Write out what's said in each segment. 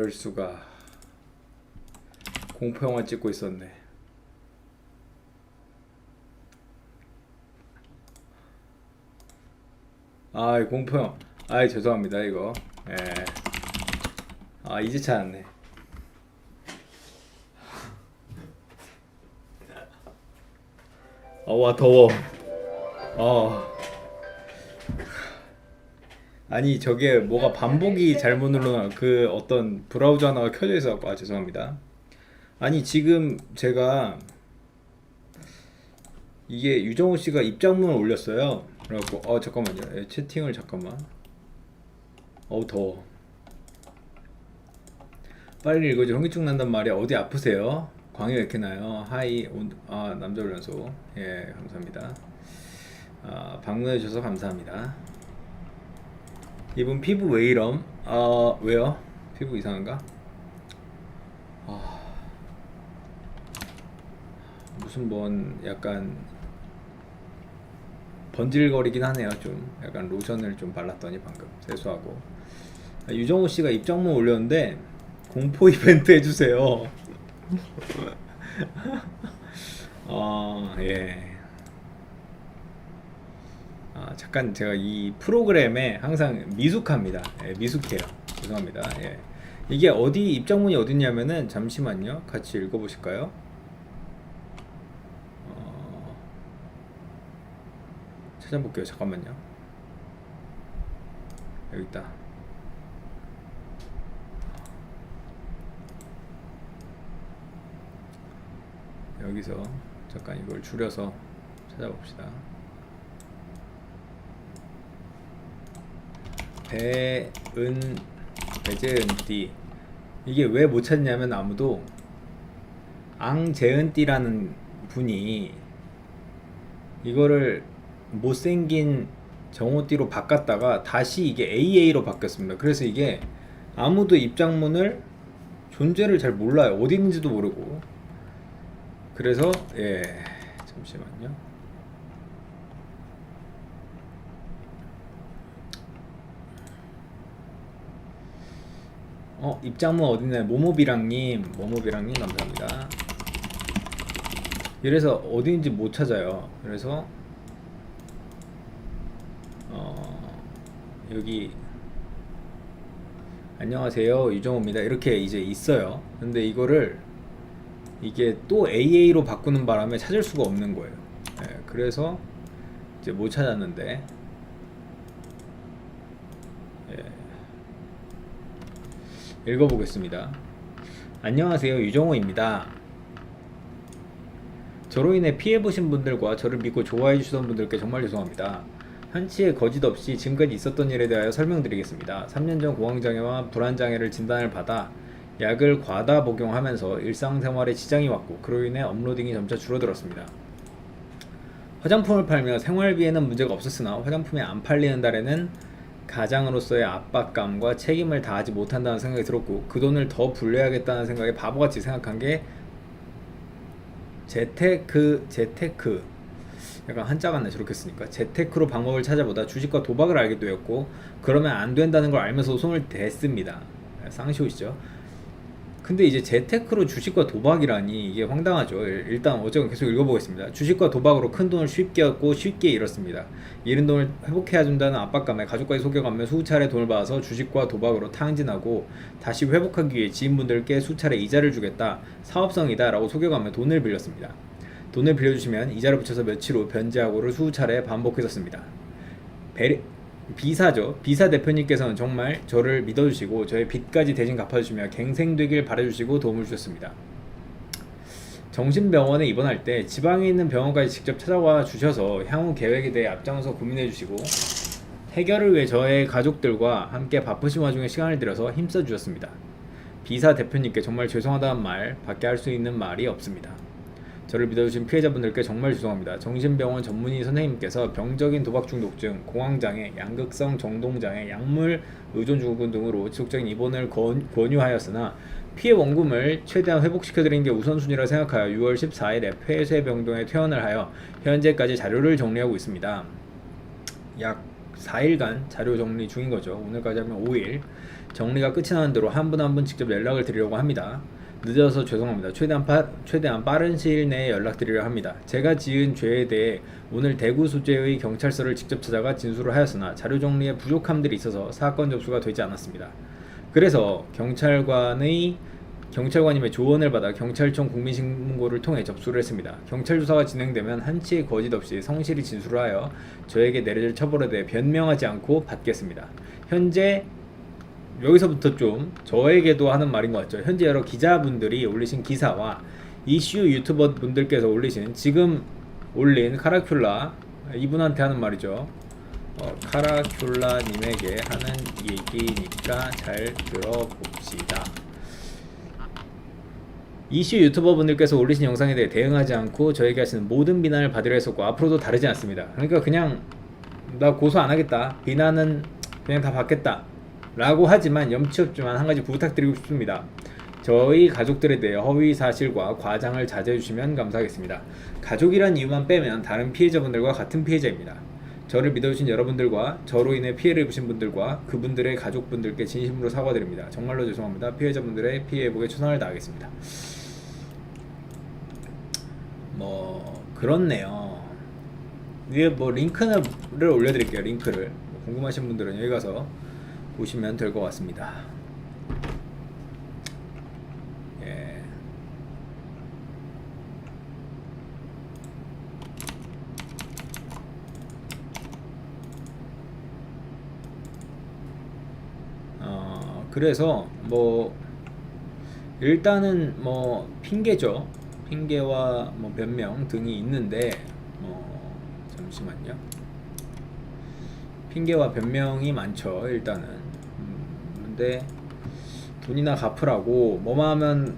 이럴 수가. 공포영화 찍고 있었네. 아, 공포영화. 아, 죄송합니다 이거. 예. 아, 이제 찾았네. 와, 더워. 어. 아니, 저게 뭐가 반복이 잘못 눌러나, 그 어떤 브라우저 하나가 켜져 있어갖고. 아, 죄송합니다. 아니, 지금 제가 이게 유정호 씨가 입장문을 올렸어요. 그래갖고 잠깐만요. 예, 채팅을 잠깐만. 더워. 빨리 읽어줘. 현기증 난단 말이야. 어디 아프세요? 광이 왜 이렇게 나요? 하이. 남자 훈련소. 예, 감사합니다. 방문해 주셔서 감사합니다. 이분 피부 왜 이럼? 왜요? 피부 이상한가? 무슨 뭔 약간 번질거리긴 하네요. 좀 약간 로션을 좀 발랐더니 방금 세수하고. 유정호 씨가 입장문 올렸는데 공포 이벤트 해주세요. 예. 잠깐 제가 이 프로그램에 항상 미숙합니다. 예, 미숙해요. 죄송합니다. 예. 이게 어디 입장문이 어딨냐면은, 잠시만요. 같이 읽어보실까요? 찾아볼게요. 잠깐만요. 여기 있다. 여기서 잠깐 이걸 줄여서 찾아봅시다. 배재은띠. 이게 왜 못 찾냐면, 아무도 앙재은띠라는 분이 이거를 못생긴 정호띠로 바꿨다가 다시 이게 AA로 바뀌었습니다. 그래서 이게 아무도 입장문을 존재를 잘 몰라요. 어디 있는지도 모르고. 그래서 예, 잠시만요. 입장문 어딨나요? 모모비랑님 감사합니다. 이래서 어디인지 못 찾아요. 그래서 여기 안녕하세요 유정호입니다 이렇게 이제 있어요. 근데 이게 또 AA로 바꾸는 바람에 찾을 수가 없는 거예요. 예, 그래서 이제 못 찾았는데, 예, 읽어보겠습니다. 안녕하세요 유정호입니다. 저로 인해 피해보신 분들과 저를 믿고 좋아해주시던 분들께 정말 죄송합니다. 한치의 거짓 없이 지금까지 있었던 일에 대하여 설명드리겠습니다. 3년 전 공황장애와 불안장애를 진단을 받아 약을 과다 복용하면서 일상생활에 지장이 왔고, 그로 인해 업로딩이 점차 줄어들었습니다. 화장품을 팔며 생활비에는 문제가 없었으나 화장품이 안 팔리는 달에는 가장으로서의 압박감과 책임을 다하지 못한다는 생각이 들었고, 그 돈을 더 불려야겠다는 생각에 바보같이 생각한 게 재테크 약간 한자 같네 저렇게 쓰니까. 재테크로 방법을 찾아보다 주식과 도박을 알게 되었고, 그러면 안 된다는 걸 알면서 손을 댔습니다. 쌍시오시죠. 근데 이제 재테크로 주식과 도박이라니, 이게 황당하죠. 일단 어쨌든 계속 읽어보겠습니다. 주식과 도박으로 큰 돈을 쉽게 얻고 쉽게 잃었습니다. 잃은 돈을 회복해야 준다는 압박감에 가족까지 속여가며 수차례 돈을 받아서 주식과 도박으로 탕진하고, 다시 회복하기 위해 지인분들께 수차례 이자를 주겠다, 사업성이다 라고 속여가며 돈을 빌렸습니다. 돈을 빌려주시면 이자를 붙여서 며칠 후 변제하고를 수차례 반복했었습니다. 비사 대표님께서는 정말 저를 믿어주시고 저의 빚까지 대신 갚아주시며 갱생되길 바라주시고 도움을 주셨습니다. 정신병원에 입원할 때 지방에 있는 병원까지 직접 찾아와 주셔서 향후 계획에 대해 앞장서 고민해 주시고, 해결을 위해 저의 가족들과 함께 바쁘신 와중에 시간을 들여서 힘써 주셨습니다. 비사 대표님께 정말 죄송하다는 말 밖에 할 수 있는 말이 없습니다. 저를 믿어주신 피해자분들께 정말 죄송합니다. 정신병원 전문의 선생님께서 병적인 도박 중독증, 공황장애, 양극성 정동장애, 약물 의존 증후군 등으로 지속적인 입원을 권유하였으나 피해 원금을 최대한 회복시켜드리는 게 우선순위라 생각하여 6월 14일에 폐쇄병동에 퇴원을 하여 현재까지 자료를 정리하고 있습니다. 약 4일간 자료 정리 중인 거죠. 오늘까지 하면 5일. 정리가 끝이 나는 대로 한 분 한 분 직접 연락을 드리려고 합니다. 늦어서 죄송합니다. 최대한 빠른 시일 내에 연락드리려 합니다. 제가 지은 죄에 대해 오늘 대구 소재의 경찰서를 직접 찾아가 진술을 하였으나 자료 정리에 부족함들이 있어서 사건 접수가 되지 않았습니다. 그래서 경찰관님의 조언을 받아 경찰청 국민신고를 통해 접수를 했습니다. 경찰 조사가 진행되면 한치의 거짓 없이 성실히 진술을 하여 저에게 내려질 처벌에 대해 변명하지 않고 받겠습니다. 현재 여기서부터 좀 저에게도 하는 말인 것 같죠. 현재 여러 기자분들이 올리신 기사와 이슈 유튜버 분들께서 올리신 지금 올린 카라큘라 이분한테 하는 말이죠. 카라큘라님에게 하는 얘기니까 잘 들어봅시다. 이슈 유튜버 분들께서 올리신 영상에 대해 대응하지 않고 저에게 하시는 모든 비난을 받으려 했었고 앞으로도 다르지 않습니다. 그러니까 그냥 나 고소 안 하겠다, 비난은 그냥 다 받겠다 라고 하지만 염치 없지만 한 가지 부탁드리고 싶습니다. 저희 가족들에 대해 허위 사실과 과장을 자제해 주시면 감사하겠습니다. 가족이란 이유만 빼면 다른 피해자분들과 같은 피해자입니다. 저를 믿어주신 여러분들과 저로 인해 피해를 입으신 분들과 그분들의 가족분들께 진심으로 사과드립니다. 정말로 죄송합니다. 피해자분들의 피해 회복에 최선을 다하겠습니다. 그렇네요. 위에 링크를 올려드릴게요. 링크를 궁금하신 분들은 여기 가서 보시면 될 것 같습니다. 예. 그래서 일단은 핑계죠. 핑계와 변명 등이 있는데 잠시만요. 핑계와 변명이 많죠. 일단은 근데 돈이나 갚으라고 뭐만 하면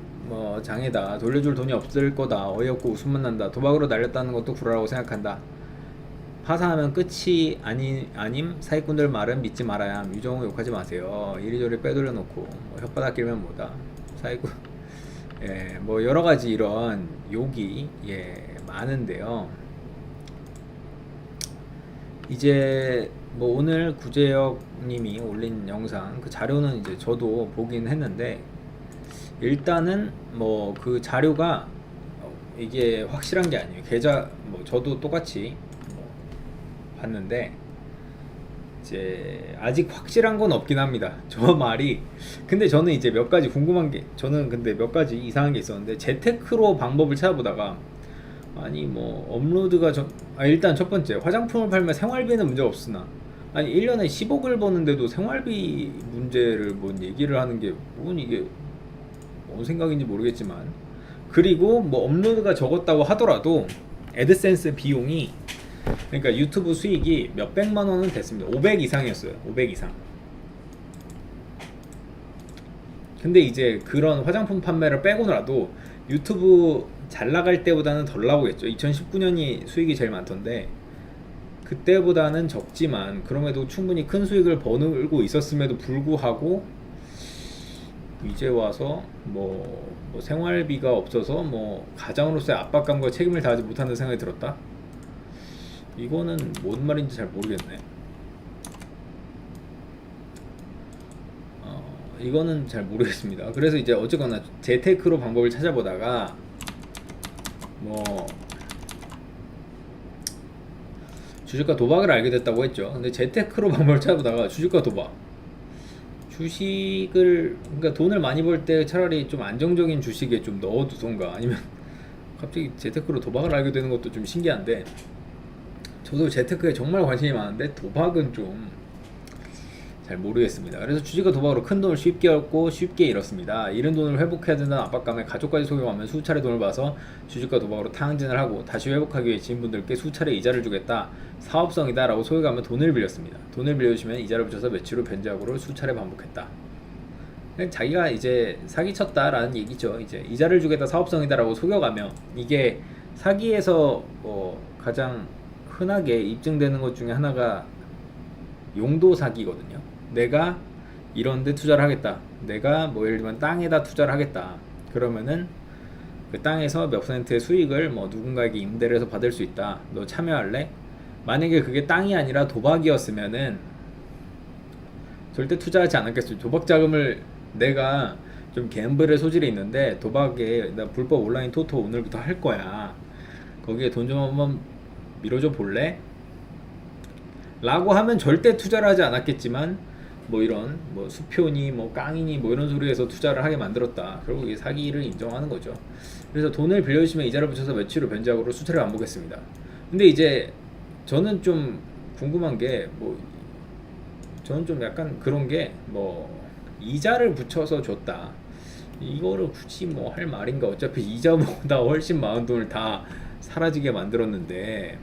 장애다, 돌려줄 돈이 없을 거다, 어이없고 웃음만 난다, 도박으로 날렸다는 것도 구라라고 생각한다, 파산하면 끝이 아님, 사기꾼들 말은 믿지 말아야 함, 유정우 욕하지 마세요, 이리저리 빼돌려 놓고 혓바닥 길면 뭐다, 사기꾼 예, 여러가지 이런 욕이 많은데요. 이제 오늘 구재혁님이 올린 영상 그 자료는 이제 저도 보긴 했는데 일단은 그 자료가 이게 확실한 게 아니에요. 계좌 저도 똑같이 봤는데 이제 아직 확실한 건 없긴 합니다. 저 말이. 근데 저는 이제 몇 가지 궁금한 게, 저는 근데 몇 가지 이상한 게 있었는데 재테크로 방법을 찾아보다가 아니 업로드가 일단 첫 번째, 화장품을 팔면 생활비는 문제 없으나 아니 1년에 10억을 버는데도 생활비 문제를 얘기를 하는 게 이게 뭔 생각인지 모르겠지만, 그리고 업로드가 적었다고 하더라도 애드센스 비용이, 그러니까 유튜브 수익이 몇백만 원은 됐습니다. 500 이상이었어요. 500 이상. 근데 이제 그런 화장품 판매를 빼고라도 유튜브 잘 나갈 때보다는 덜 나오겠죠. 2019년이 수익이 제일 많던데 그때보다는 적지만 그럼에도 충분히 큰 수익을 벌고 있었음에도 불구하고 이제 와서 생활비가 없어서 가장으로서의 압박감과 책임을 다하지 못한다는 생각이 들었다. 이거는 뭔 말인지 잘 모르겠네. 이거는 잘 모르겠습니다. 그래서 이제 어쨌거나 재테크로 방법을 찾아보다가 주식과 도박을 알게 됐다고 했죠. 근데 재테크로 방법을 찾아보다가 주식과 도박, 그러니까 돈을 많이 벌 때 차라리 좀 안정적인 주식에 좀 넣어두던가, 아니면 갑자기 재테크로 도박을 알게 되는 것도 좀 신기한데, 저도 재테크에 정말 관심이 많은데 도박은 좀 잘 모르겠습니다. 그래서 주식과 도박으로 큰 돈을 쉽게 얻고 쉽게 잃었습니다. 잃은 돈을 회복해야 된다는 압박감에 가족까지 속여가며 수차례 돈을 봐서 주식과 도박으로 탕진을 하고 다시 회복하기 위해 지인분들께 수차례 이자를 주겠다, 사업성이다 라고 속여가며 돈을 빌렸습니다. 돈을 빌려주시면 이자를 붙여서 며칠 후 변제하고를 수차례 반복했다. 자기가 이제 사기쳤다라는 얘기죠. 이제 이자를 주겠다, 사업성이다 라고 속여가며, 이게 사기에서 가장 흔하게 입증되는 것 중에 하나가 용도 사기거든요. 내가 이런 데 투자를 하겠다, 내가 예를 들면 땅에다 투자를 하겠다, 그러면은 그 땅에서 몇 퍼센트의 수익을 누군가에게 임대를 해서 받을 수 있다, 너 참여할래? 만약에 그게 땅이 아니라 도박이었으면은 절대 투자하지 않았겠어요. 도박 자금을 내가 좀 갬블의 소질이 있는데 도박에 나 불법 온라인 토토 오늘부터 할 거야. 거기에 돈 좀 한번 밀어줘 볼래? 라고 하면 절대 투자를 하지 않았겠지만 뭐 이런 뭐 수표니 뭐 깡이니 뭐 이런 소리에서 투자를 하게 만들었다. 결국 이게 사기를 인정하는 거죠. 그래서 돈을 빌려주시면 이자를 붙여서 며칠 후 변작으로 수차례 반복했습니다. 근데 이제 저는 좀 궁금한 게 뭐 저는 좀 약간 그런 게 뭐 이자를 붙여서 줬다. 이거를 굳이 뭐 할 말인가? 어차피 이자보다 훨씬 많은 돈을 다 사라지게 만들었는데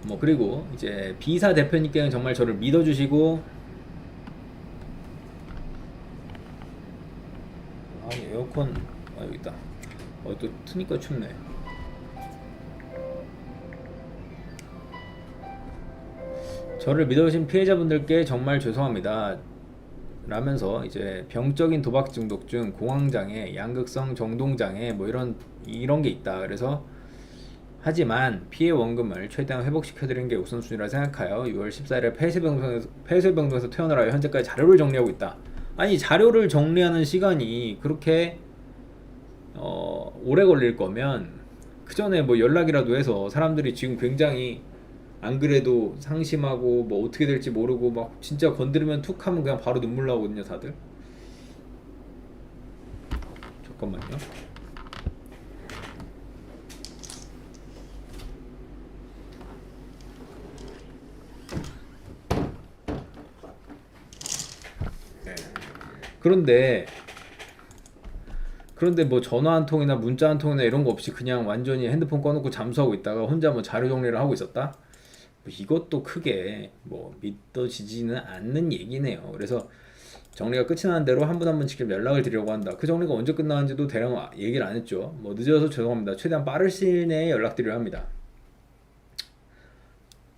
뭐 그리고 이제 비사 대표님께는 정말 저를 믿어주시고 아 에어컨 아 여기 있다. 또 트니까 춥네. 저를 믿어주신 피해자분들께 정말 죄송합니다. 라면서 이제 병적인 도박 중독증, 공황장애, 양극성 정동장애 뭐 이런 게 있다. 그래서 하지만 피해 원금을 최대한 회복시켜드리는 게 우선순위라 생각하여 6월 14일에 폐쇄병동에서 퇴원을 하여 현재까지 자료를 정리하고 있다. 아니 자료를 정리하는 시간이 그렇게 오래 걸릴 거면 그 전에 뭐 연락이라도 해서 사람들이 지금 굉장히 안 그래도 상심하고 뭐 어떻게 될지 모르고 막 진짜 건드리면 툭 하면 그냥 바로 눈물 나오거든요 다들. 잠깐만요. 네. 그런데 뭐 전화 한 통이나 문자 한 통이나 이런 거 없이 그냥 완전히 핸드폰 꺼놓고 잠수하고 있다가 혼자 뭐 자료 정리를 하고 있었다? 뭐 이것도 크게 뭐 믿어지지는 않는 얘기네요. 그래서 정리가 끝이 나는 대로 한 분 한 분 직접 연락을 드리려고 한다. 그 정리가 언제 끝나는지도 대략 얘기를 안 했죠. 뭐 늦어서 죄송합니다. 최대한 빠른 시일 내에 연락드리려 합니다.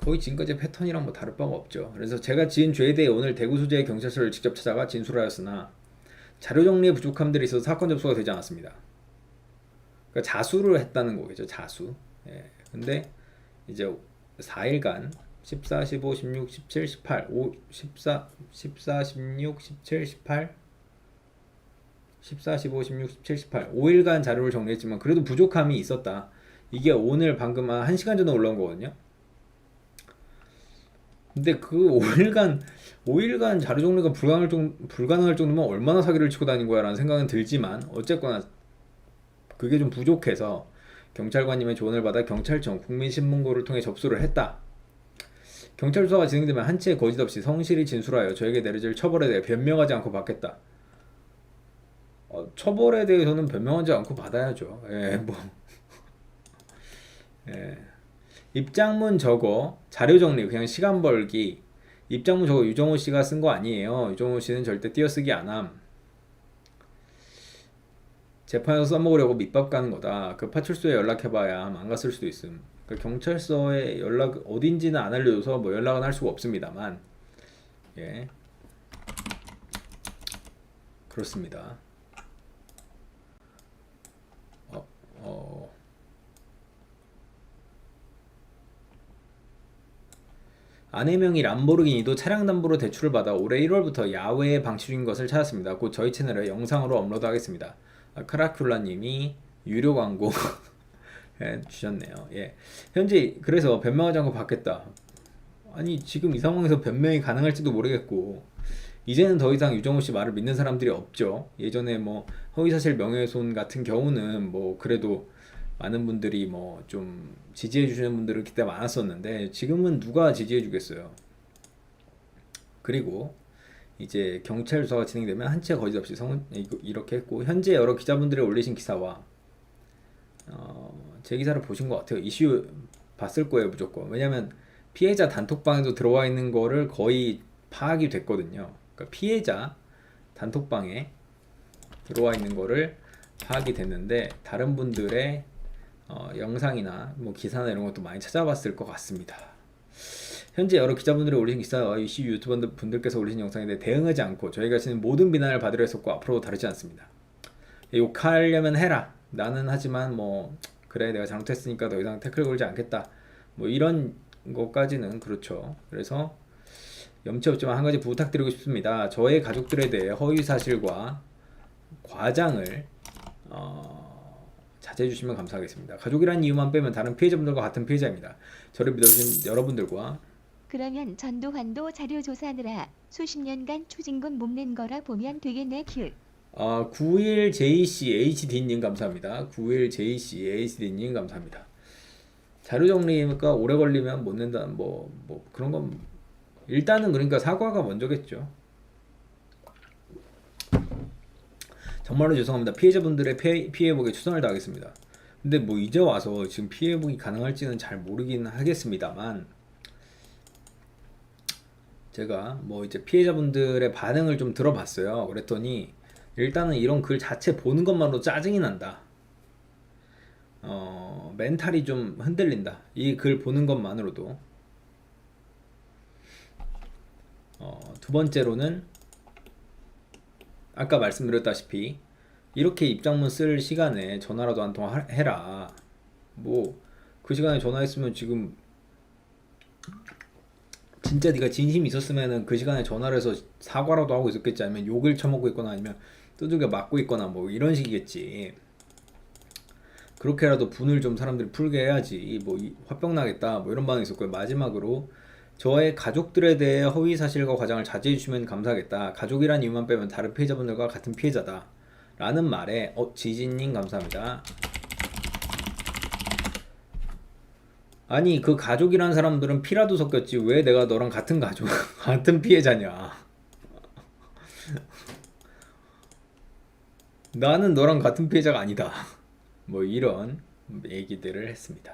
거의 지금까지 패턴이랑 뭐 다를 바가 없죠. 그래서 제가 지은 죄에 대해 오늘 대구 소재의 경찰서를 직접 찾아가 진술하였으나 자료 정리에 부족함들이 있어서 사건 접수가 되지 않았습니다. 그러니까 자수를 했다는 거겠죠. 자수. 예. 근데 이제 4일간 14, 15, 16, 17, 18, 14, 16, 17, 18 14, 15, 16, 17, 18 5일간 자료를 정리했지만 그래도 부족함이 있었다. 이게 오늘 방금 한 1시간 전에 올라온 거거든요. 근데 그 5일간 자료 정리가 불가능할 정도면 얼마나 사기를 치고 다닌 거야 라는 생각은 들지만 어쨌거나 그게 좀 부족해서 경찰관님의 조언을 받아 경찰청 국민신문고를 통해 접수를 했다. 경찰 수사가 진행되면 한치의 거짓 없이 성실히 진술하여 저에게 내려질 처벌에 대해 변명하지 않고 받겠다. 처벌에 대해서는 변명하지 않고 받아야죠. 예, 뭐. 예. 입장문 저거 자료 정리 그냥 시간 벌기. 입장문 저거 유정호 씨가 쓴 거 아니에요. 유정호 씨는 절대 띄어쓰기 안 함. 재판에서 써먹으려고 밑밥 가는 거다. 그 파출소에 연락해봐야 안 갔을 수도 있음. 그 경찰서에 연락 어딘지는 안 알려줘서 뭐 연락은 할 수가 없습니다만, 예, 그렇습니다. 어, 어. 아내 명의 람보르기니도 차량 담보로 대출을 받아 올해 1월부터 야외에 방치 중인 것을 찾았습니다. 곧 저희 채널에 영상으로 업로드하겠습니다. 크라큘라님이 유료 광고 주셨네요. 예. 현재 그래서 변명하지 않고 받겠다. 아니 지금 이 상황에서 변명이 가능할지도 모르겠고 이제는 더 이상 유정호 씨 말을 믿는 사람들이 없죠. 예전에 뭐 허위사실 명예훼손 같은 경우는 뭐 그래도 많은 분들이 뭐 좀 지지해 주시는 분들은 그때 많았었는데 지금은 누가 지지해 주겠어요. 그리고 이제 경찰 수사가 진행되면 한치의 거짓 없이 이렇게 했고 현재 여러 기자분들이 올리신 기사와 제 기사를 보신 것 같아요. 이슈 봤을 거예요 무조건. 왜냐면 피해자 단톡방에도 들어와 있는 거를 거의 파악이 됐거든요. 그러니까 피해자 단톡방에 들어와 있는 거를 파악이 됐는데 다른 분들의 영상이나 뭐 기사나 이런 것도 많이 찾아봤을 것 같습니다. 현재 여러 기자분들이 올리신 기사와 이슈 유튜버 분들께서 올리신 영상에 대해 대응하지 않고 저희가 지는 모든 비난을 받으려 했었고 앞으로 다르지 않습니다. 욕하려면 해라. 나는 하지만 뭐 그래 내가 잘못했으니까 더 이상 태클 걸지 않겠다. 뭐 이런 것까지는 그렇죠. 그래서 염치 없지만 한 가지 부탁드리고 싶습니다. 저의 가족들에 대해 허위 사실과 과장을 자제해 주시면 감사하겠습니다. 가족이라는 이유만 빼면 다른 피해자분들과 같은 피해자입니다. 저를 믿어주신 여러분들과 그러면 전두환도 자료 조사하느라 수십 년간 추징금 못 낸 거라 보면 되겠네. 큐. 91JCHD님 감사합니다. 91JCHD님 감사합니다. 자료 정리가 오래 걸리면 못 낸다는 뭐 그런 건 일단은 그러니까 사과가 먼저겠죠. 정말로 죄송합니다. 피해자분들의 피해복에 최선을 다하겠습니다. 근데 뭐 이제 와서 지금 피해복이 가능할지는 잘 모르긴 하겠습니다만 제가 뭐 이제 피해자분들의 반응을 좀 들어봤어요. 그랬더니 일단은 이런 글 자체 보는 것만으로 짜증이 난다. 멘탈이 좀 흔들린다. 이 글 보는 것만으로도. 두 번째로는 아까 말씀드렸다시피 이렇게 입장문 쓸 시간에 전화라도 한 통 해라. 뭐 그 시간에 전화했으면 지금 진짜 네가 진심이 있었으면은 그 시간에 전화를 해서 사과라도 하고 있었겠지. 아니면 욕을 처먹고 있거나 아니면 두들겨 맞고 있거나 뭐 이런 식이겠지. 그렇게라도 분을 좀 사람들이 풀게 해야지. 뭐 화병 나겠다 뭐 이런 반응이 있었고요. 마지막으로 저의 가족들에 대해 허위 사실과 과장을 자제해 주시면 감사하겠다. 가족이란 이유만 빼면 다른 피해자분들과 같은 피해자다 라는 말에 지진님 감사합니다. 아니 그 가족이란 사람들은 피라도 섞였지 왜 내가 너랑 같은 가족 같은 피해자냐. 나는 너랑 같은 피해자가 아니다. 뭐 이런 얘기들을 했습니다.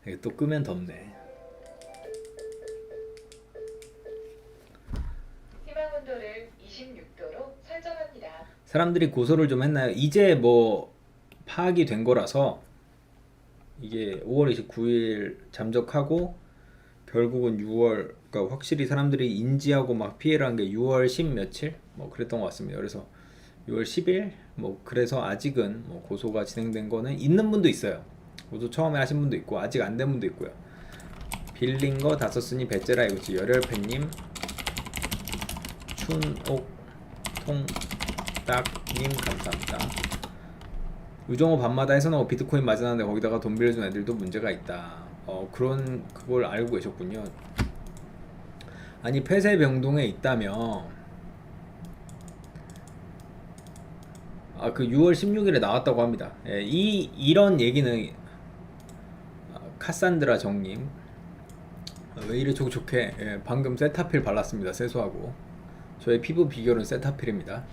이게 또 끄면 덥네. 희망온도를 26도로 설정합니다. 사람들이 고소를 좀 했나요? 이제 뭐 파악이 된 거라서 이게 5월 29일 잠적하고 결국은 6월 그러니까 확실히 사람들이 인지하고 막 피해를 한 게 6월 10 며칠 뭐 그랬던 것 같습니다. 그래서 6월 10일 뭐 그래서 아직은 뭐 고소가 진행된 거는 있는 분도 있어요. 고소 처음에 하신 분도 있고 아직 안 된 분도 있고요. 빌린 거 다 썼으니 배째라 이거지. 열혈팬님, 춘옥 통딱님 감사합니다. 유정호 밤마다 해서나고 비트코인 맞아나는데 거기다가 돈 빌려준 애들도 문제가 있다. 그런 그걸 알고 계셨군요. 아니 폐쇄병동에 있다며 그 6월 16일에 나왔다고 합니다. 예, 이런 얘기는 카산드라 정님 왜 이리 촉촉해? 예, 방금 세타필 발랐습니다. 세수하고 저의 피부 비결은 세타필입니다.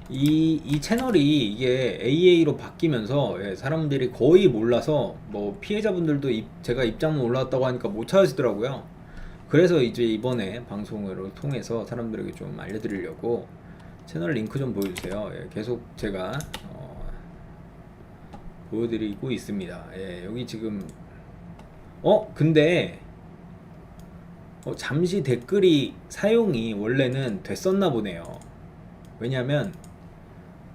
이 채널이 이게 AA로 바뀌면서 사람들이 거의 몰라서 뭐 피해자분들도 제가 입장문 올라왔다고 하니까 못 찾으시더라고요. 그래서 이제 이번에 방송을 통해서 사람들에게 좀 알려드리려고 채널 링크 좀 보여주세요. 계속 제가 보여드리고 있습니다. 여기 지금 근데 잠시 댓글이 사용이 원래는 됐었나 보네요. 왜냐면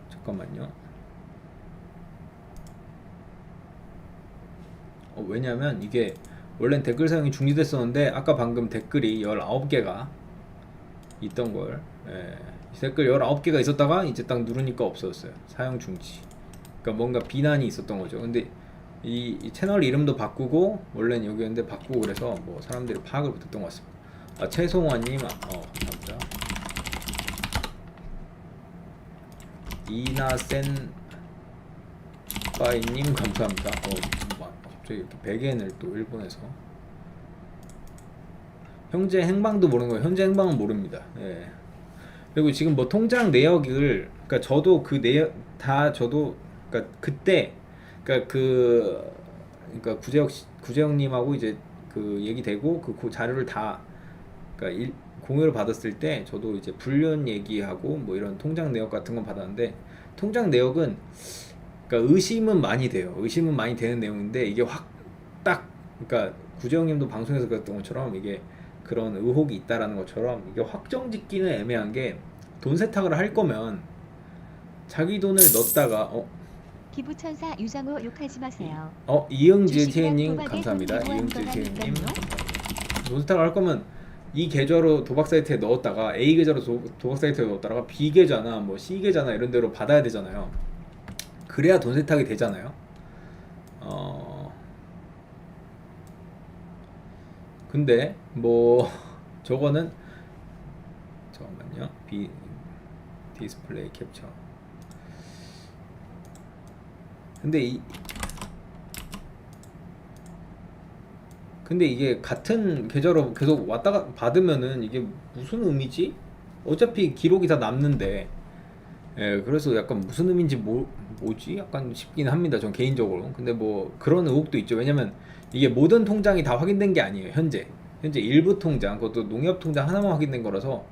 잠깐만요. 왜냐면 이게 원래는 댓글 사용이 중지됐었는데 아까 방금 댓글이 19개가 있던 걸 댓글 19개가 있었다가 이제 딱 누르니까 없어졌어요. 사용 중지. 그러니까 뭔가 비난이 있었던 거죠. 근데 이 채널 이름도 바꾸고 원래는 여기였는데 바꾸고 그래서 뭐 사람들이 파악을 못했던 것 같습니다. 최송환님 감사합니다. 이나센 빠이님 감사합니다. 갑자기 이렇게 백엔을 또 일본에서 현재 행방도 모르는 거예요. 현재 행방은 모릅니다. 그리고 지금 뭐 통장 내역을 그러니까 저도 그 내역 다 저도 그러니까 그때 그러니까 구재영님하고 이제 그 얘기되고 그 자료를 다 그러니까 공유를 받았을 때 저도 이제 불륜 얘기하고 뭐 이런 통장 내역 같은 건 받았는데 통장 내역은 그러니까 의심은 많이 돼요. 의심은 많이 되는 내용인데 이게 확 딱 그러니까 구재영님도 방송에서 그랬던 것처럼 이게 그런 의혹이 있다라는 것처럼 이게 확정 짓기는 애매한 게 돈 세탁을 할 거면 자기 돈을 넣었다가 기부천사 유정호 욕하지 마세요. 이응지 주식이랑 TN님 도박에 감사합니다. 돈 기부한 이응지 거라니까요. TN님 돈 세탁을 할 거면 이 계좌로 도박 사이트에 넣었다가 A 계좌로 도박 사이트에 넣었다가 B 계좌나 뭐 C 계좌나 이런 데로 받아야 되잖아요. 그래야 돈 세탁이 되잖아요. 근데 뭐 저거는 잠깐만요. 디스플레이 캡처. 근데 이게 같은 계좌로 계속 왔다가 받으면은 이게 무슨 의미지? 어차피 기록이 다 남는데, 예, 그래서 약간 무슨 의미인지 뭐지? 약간 싶긴 합니다. 전 개인적으로. 근데 뭐 그런 의혹도 있죠. 왜냐면 이게 모든 통장이 다 확인된 게 아니에요. 현재 일부 통장, 그것도 농협 통장 하나만 확인된 거라서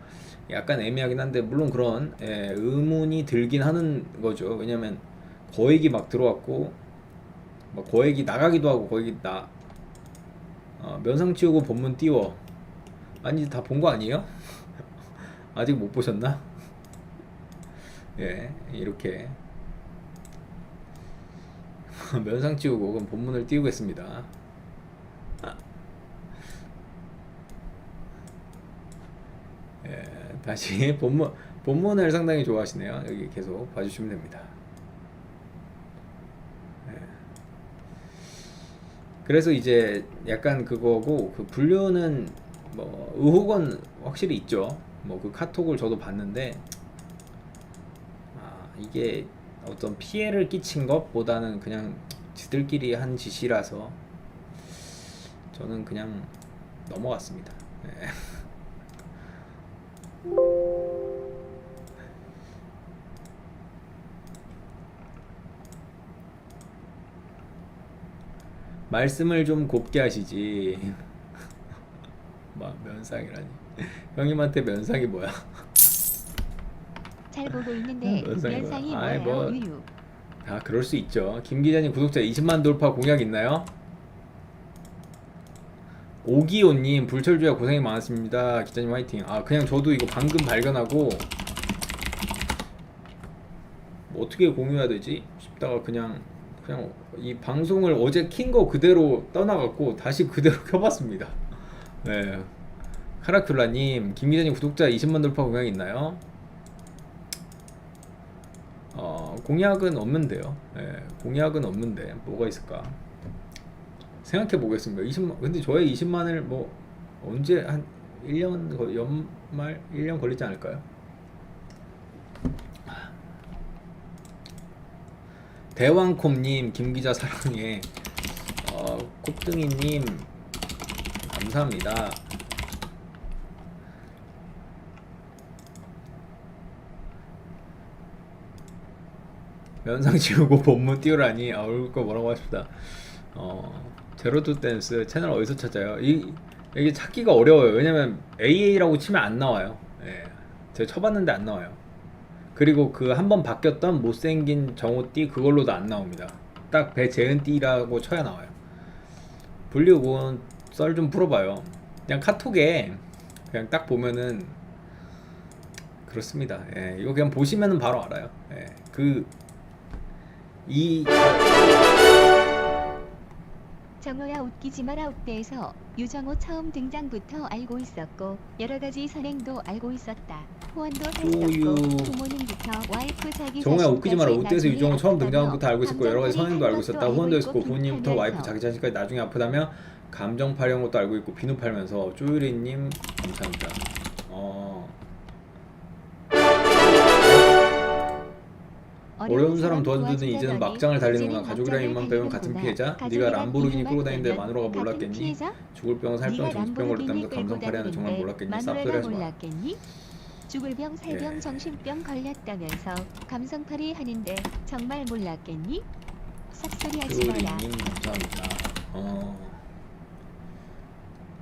약간 애매하긴 한데, 물론 그런 의문이 들긴 하는 거죠. 왜냐면 거액이 막 들어왔고, 막 거액이 나가기도 하고, 거액이 면상 치우고 본문 띄워. 아니, 다 본 거 아니에요? 아직 못 보셨나? 예, 이렇게 면상 치우고 그럼 본문을 띄우겠습니다. 예, 다시 본문을 상당히 좋아하시네요. 여기 계속 봐주시면 됩니다. 예. 그래서 이제 약간 그거고, 그 분류는 뭐 의혹은 확실히 있죠. 뭐 그 카톡을 저도 봤는데, 이게 어떤 피해를 끼친 것보다는 그냥 지들끼리 한 짓이라서 저는 그냥 넘어갔습니다. 네. 말씀을 좀 곱게 하시지. 막 면상이라니. 형님한테 면상이 뭐야? 잘 보고 있는데 면상이 아이, 뭐예요? 유유. 그럴 수 있죠. 김 기자님 구독자 20만 돌파 공약 있나요? 오기호님 불철주야 고생이 많았습니다. 기자님 화이팅. 그냥 저도 이거 방금 발견하고 뭐 어떻게 공유해야 되지 싶다가 그냥 이 방송을 어제 킨 거 그대로 떠나갖고 다시 그대로 켜봤습니다. 네. 카라큘라님 김 기자님 구독자 20만 돌파 공약 있나요? 공약은 없는데요. 예, 공약은 없는데 뭐가 있을까? 생각해 보겠습니다. 20만, 근데 저의 20만을 뭐 언제 한 1년 연말 1년 걸리지 않을까요? 대왕콤님 김기자 사랑해. 콧등이님 감사합니다. 면상 지우고 본문 띄우라니. 얼굴 거 뭐라고 하십니다. 제로투 댄스 채널 어디서 찾아요? 이게 찾기가 어려워요. 왜냐면 AA라고 치면 안 나와요. 예, 제가 쳐봤는데 안 나와요. 그리고 그 한번 바뀌었던 못생긴 정호띠 그걸로도 안 나옵니다. 딱 배재은띠라고 쳐야 나와요. 불리고 썰 좀 풀어봐요. 그냥 카톡에 그냥 딱 보면은 그렇습니다. 예, 이거 그냥 보시면은 바로 알아요. 예, 정호야 웃기지 마라. 옥대에서 유정호 처음 등장부터 알고 있었고 여러 가지 선행도 알고 있었다. 후원도 했었고 부모님부터 와이프 자기 정호야 웃기지 마라. 자신까지 옥대에서 유정호 처음 나중에 등장부터 알고 있었고 여러 가지 감정 선행도 알고 팔이한 있었다. 것도 후원도 알고 했었고 있고 부모님부터 와이프 비누 자기 자신까지 나중에 아프다며 감정 파려는 것도 알고 있고 비누 팔면서. 쪼유리님 감사합니다. 어려운 사람 도와주더니 이제는 막장을 달리는구나. 가족이랑 입만 빼면 같은 피해자? 네가 람보르기니 끌고 다니는데 마누라가 몰랐겠니? 죽을 병, 살병, 정신병 걸렸다면서 감성팔이하는 정말 몰랐겠니? 쌉소리 하지 마. 죽을 병, 살병, 예. 정신병 걸렸다면서 감성팔이 하는데 정말 몰랐겠니? 쌉소리 하지 마라. 쪼유리님 감사합니다.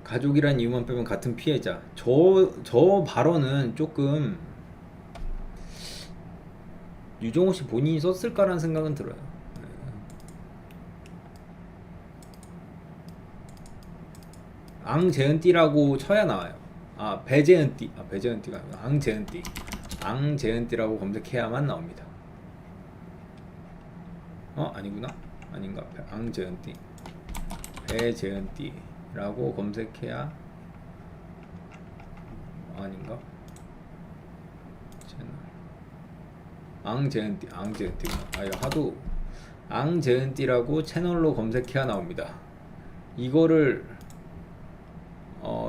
가족이란 이유만 빼면 같은 피해자. 저 발언은 조금 유정호 씨 본인이 썼을까라는 생각은 들어요. 앙재은띠라고 쳐야 나와요. 배재은띠. 배재은띠가 아니라 앙재은띠. 앙재은띠라고 검색해야만 나옵니다. 아니구나. 아닌가. 앙재은띠. 배재은띠라고 검색해야 아닌가? 채널 앙제은띠 하도 앙제은띠라고 채널로 검색해야 나옵니다. 이거를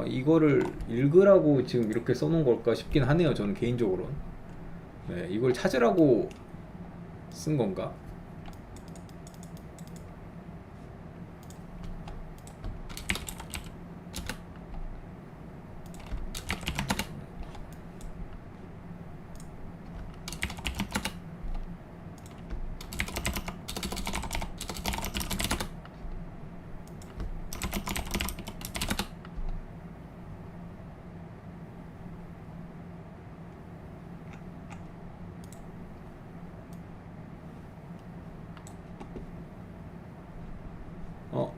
이거를 읽으라고 지금 이렇게 써놓은 걸까 싶긴 하네요. 저는 개인적으로는. 네, 이걸 찾으라고 쓴 건가? 어?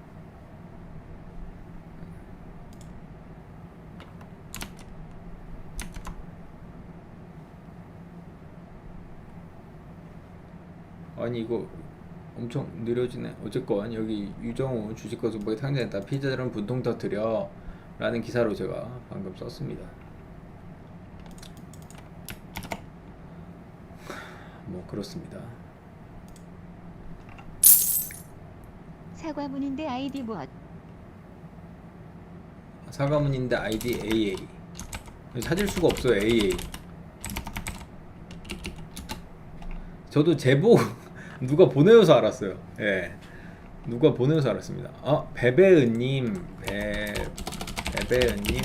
아니 이거 엄청 느려지네. 어쨌건 여기 유정우 주식과 도박에 상장했다. 피해자들은 분통 터뜨려 라는 기사로 제가 방금 썼습니다. 뭐 그렇습니다. 사과문인데 아이디 무엇? 사과문인데 아이디 AA. 찾을 수가 없어요. AA. 저도 제보 누가 보내어서 알았어요. 예, 누가 보내어서 알았습니다. 베베은님, 베베은님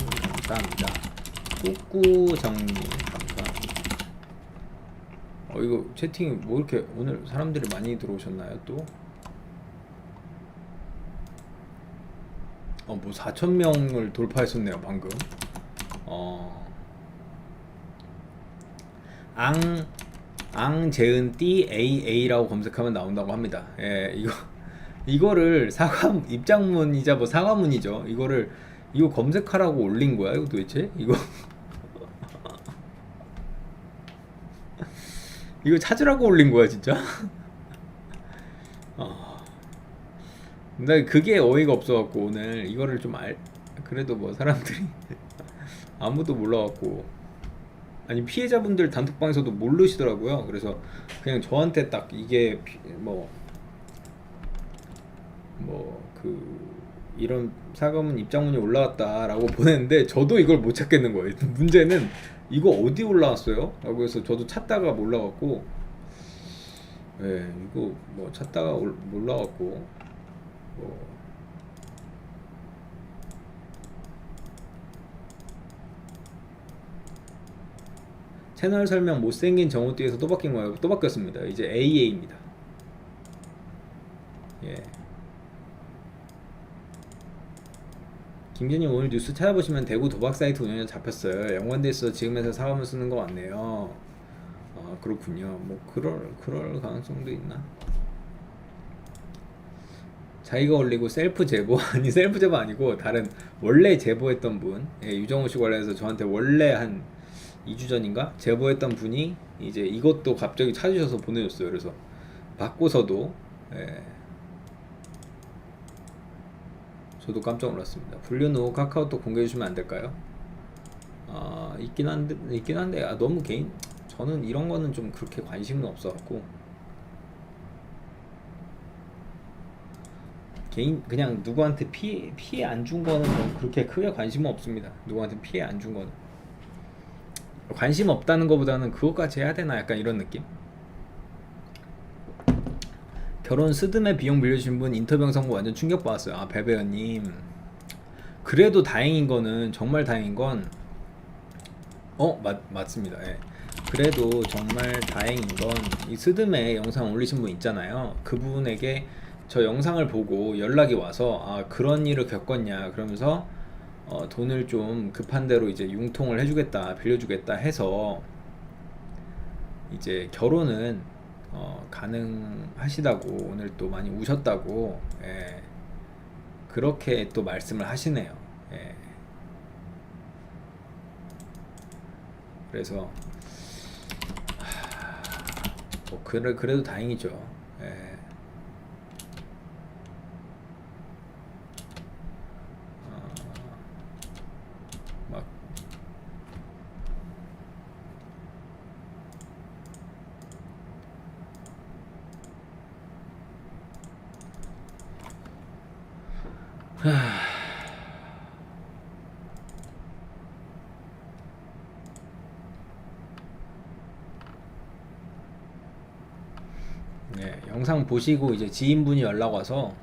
감사합니다. 꾸꾸정님 감사합니다. 이거 채팅이 뭐 이렇게 오늘 사람들이 많이 들어오셨나요 또? 뭐 4,000명을 돌파했었네요 방금. 앙제은띠 AA라고 검색하면 나온다고 합니다. 예, 이거를 입장문이자 뭐 사과문이죠. 이거 검색하라고 올린 거야 이거 도대체? 이거 이거 찾으라고 올린 거야 진짜? 근데 그게 어이가 없어갖고 오늘 이거를 좀 그래도 뭐 사람들이 아무도 몰라갖고, 아니 피해자분들 단톡방에서도 모르시더라고요. 그래서 그냥 저한테 딱 이게 이런 사과문 입장문이 올라왔다라고 보냈는데 저도 이걸 못 찾겠는 거예요. 문제는 이거 어디 올라왔어요? 라고 해서 저도 찾다가 몰라갖고, 예, 이거 뭐 찾다가 몰라갖고 채널 설명 못생긴 정우띠에서 또 바뀐 거예요. 또 바뀌었습니다. 이제 AA입니다. 예. 김진님 오늘 뉴스 찾아보시면 대구 도박 사이트 운영자 잡혔어요. 연관돼 있어 지금에서 사과문 쓰는 거 맞네요. 그렇군요. 뭐 그럴 가능성도 있나? 자기가 올리고 셀프 제보 아니 셀프 제보 아니고 다른 원래 제보했던 분, 예, 유정우 씨 관련해서 저한테 원래 한 2주 전인가 제보했던 분이 이제 이것도 갑자기 찾으셔서 보내줬어요. 그래서 받고서도, 예, 저도 깜짝 놀랐습니다. 불륜 후 카카오톡 공개해 주시면 안 될까요? 있긴 한데 너무 저는 이런 거는 좀 그렇게 관심은 없어갖고 그냥 누구한테 피해 안 준 거는 뭐 그렇게 크게 관심은 없습니다. 누구한테 피해 안 준 거는 관심 없다는 것보다는 그것까지 해야 되나 약간 이런 느낌. 결혼 스드메 비용 빌려주신 분 인터뷰 영상 보고 완전 충격받았어요. 배배연님, 그래도 다행인 거는, 정말 다행인 건 맞습니다. 예. 그래도 정말 다행인 건 이 스드메 영상 올리신 분 있잖아요. 그분에게 저 영상을 보고 연락이 와서 그런 일을 겪었냐 그러면서 돈을 좀 급한 대로 이제 융통을 해주겠다, 빌려주겠다 해서 이제 결혼은 가능하시다고 오늘 또 많이 우셨다고, 예, 그렇게 또 말씀을 하시네요. 예. 그래서 그래도 다행이죠. 예. 네, 영상 보시고 이제 지인분이 연락 와서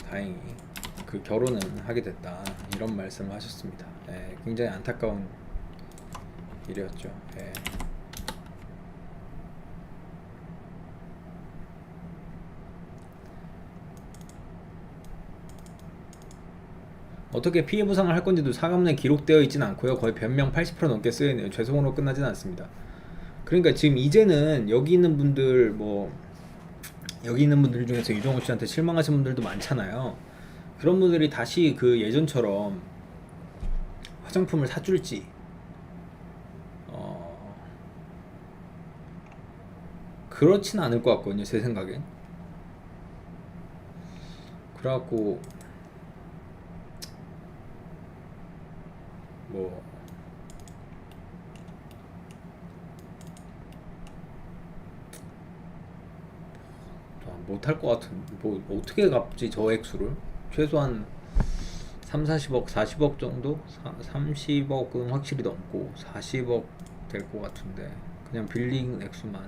다행히 그 결혼은 하게 됐다 이런 말씀을 하셨습니다. 굉장히 안타까운 일이었죠. 어떻게 피해 보상을 할 건지도 사과문에 기록되어 있진 않고요. 거의 변명 80% 넘게 쓰여 있네요. 죄송으로 끝나진 않습니다. 그러니까 지금 이제는 여기 있는 분들 여기 있는 분들 중에서 유정호 씨한테 실망하신 분들도 많잖아요. 그런 분들이 다시 그 예전처럼 화장품을 사줄지 그렇진 않을 것 같거든요. 제 생각엔. 그래갖고 뭐 못할 것 같은 뭐 어떻게 갚지 저 액수를 최소한 3, 40억 40억 정도 30억은 확실히 넘고 40억 될 것 같은데 그냥 빌링 액수만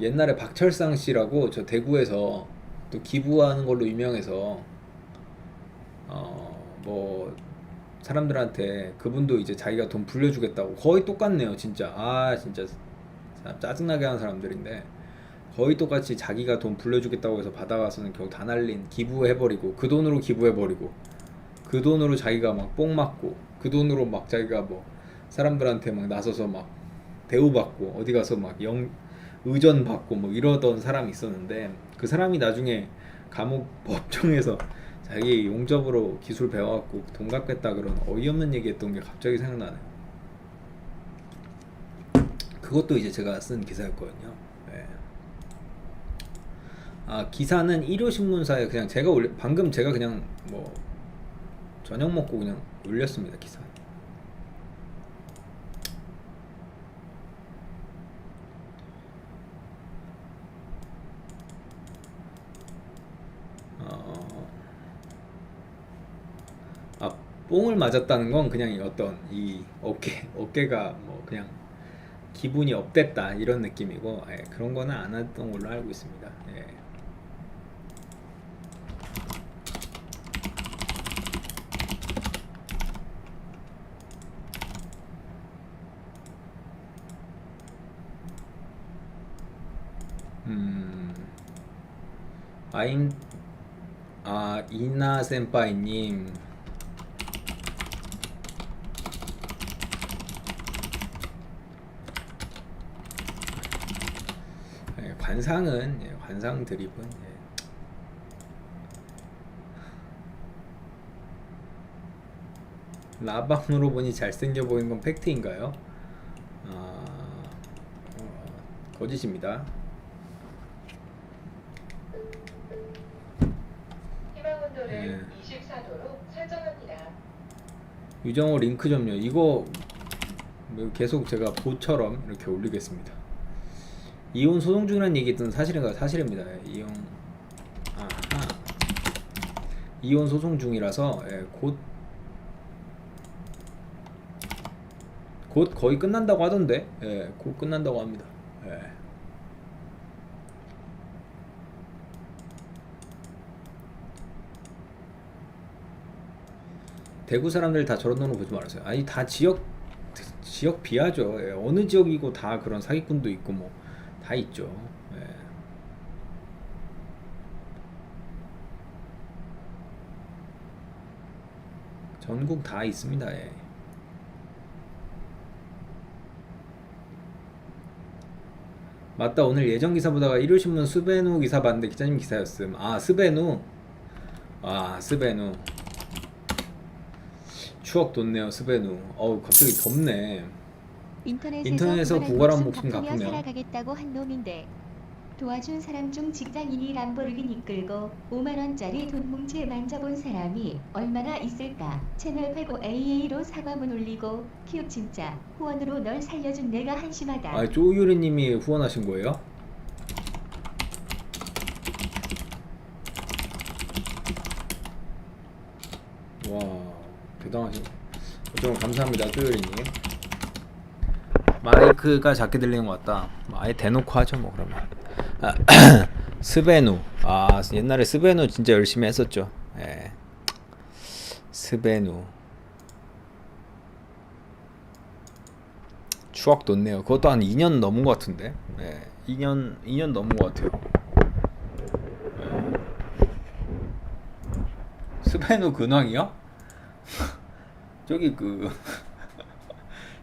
옛날에 박철상 씨라고 저 대구에서 또 기부하는 걸로 유명해서 뭐 사람들한테 그분도 이제 자기가 돈 불려주겠다고 거의 똑같네요 진짜. 진짜 짜증나게 하는 사람들인데 거의 똑같이 자기가 돈 불려주겠다고 해서 받아가서는 결국 다 날린 기부해버리고 그 돈으로 기부해버리고 그 돈으로 자기가 막 뽕 맞고 그 돈으로 막 자기가 뭐 사람들한테 막 나서서 막 대우받고 어디 가서 막 의전 받고 뭐 이러던 사람이 있었는데 그 사람이 나중에 감옥 법정에서 자기 용접으로 기술 배워갖고 돈 갚겠다 그런 어이없는 얘기했던 게 갑자기 생각나네요. 그것도 이제 제가 쓴 기사였거든요. 기사는 일요신문사에 그냥 제가 방금 제가 그냥 뭐 저녁 먹고 그냥 올렸습니다. 기사. 뽕을 맞았다는 건 그냥 어떤 이 어깨가 뭐 그냥 기분이 업됐다 이런 느낌이고 그런 거는 안 했던 걸로 알고 있습니다. 이나 센파이님 관상 드립은 라방으로 보니 잘생겨 보이는 건 팩트인가요? 거짓입니다. 희망온도를 24도로 설정합니다. 유정호 링크 좀요. 이거 계속 제가 보처럼 이렇게 올리겠습니다. 이혼 소송 중이라는 얘기든 사실인가요? 사실입니다. 이혼 소송 중이라서 곧 거의 끝난다고 하던데 곧 끝난다고 합니다. 대구 사람들 다 저런 놈을 보지 말았어요. 아니 다 지역 비하죠. 어느 지역이고 다 그런 사기꾼도 있고 뭐 다 있죠. 전국 다 있습니다. 맞다. 오늘 예정 기사 보다가 일요신문 스베누 기사 봤는데 기자님 기사였음. 스베누. 스베누. 추억 돋네요. 스베누. 갑자기 덥네. 인터넷에서 구걸한 목숨 갚으며 살아가겠다고 한 놈인데 도와준 사람 중 직장인이 람보르기니 끌고 5만원짜리 돈 뭉치 만져본 사람이 얼마나 있을까. 채널 85AA로 사과문 올리고 큐 진짜 후원으로 널 살려준 내가 한심하다. 아, 쪼유리님이 후원하신 거예요? 와, 대단하신. 좀 감사합니다, 쪼유리님. 마이크가 작게 들리는 것 같다. 아예 대놓고 하죠, 뭐 그러면. 아, 스베누. 아, 옛날에 스베누 진짜 열심히 했었죠. 예. 스베누. 추억 돋네요. 그것도 한 2년 넘은 것 같은데. 예. 2년 넘은 것 같아요. 예. 스베누 근황이요? 저기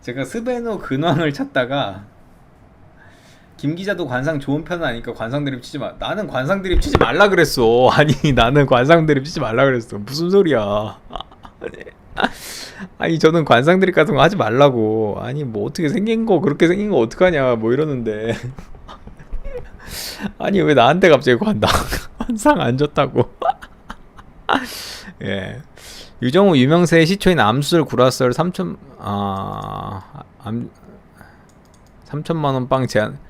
제가 스베누 근황을 찾다가 김 기자도 관상 좋은 편은 아니까 관상 드립 치지 마. 나는 관상 드립 치지 말라 그랬어. 아니, 나는 관상 드립 치지 말라 그랬어. 무슨 소리야? 아니, 저는 관상 드립 같은 거 하지 말라고. 아니, 뭐 어떻게 생긴 거 그렇게 생긴 거 어떡하냐 뭐 이러는데. 아니, 왜 나한테 갑자기 관상 안 좋다고? 예. 유정우 유명세의 시초인 암술 구라썰 3천만 원 빵 제한.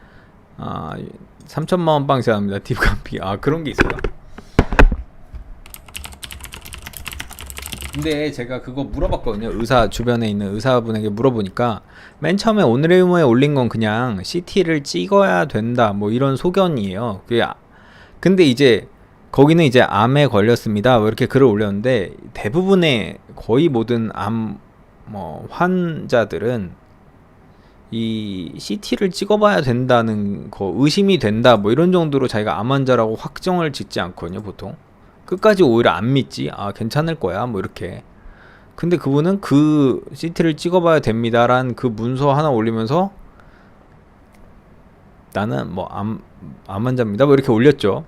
3천만 원 빵 제한합니다. 딥감피. 아, 그런 게 있어요. 근데 제가 그거 물어봤거든요. 의사 주변에 있는 의사분에게 물어보니까 맨 처음에 오늘의 유머에 올린 건 그냥 CT를 찍어야 된다 뭐 이런 소견이에요. 근데 이제 거기는 이제 암에 걸렸습니다 뭐 이렇게 글을 올렸는데 대부분의 거의 모든 암 뭐 환자들은 이 CT를 찍어봐야 된다는 거 의심이 된다 뭐 이런 정도로 자기가 암 환자라고 확정을 짓지 않거든요. 보통 끝까지 오히려 안 믿지. 아, 괜찮을 거야 뭐 이렇게. 근데 그분은 그 CT를 찍어봐야 됩니다란 그 문서 하나 올리면서 나는 뭐 암 환자입니다 뭐 이렇게 올렸죠.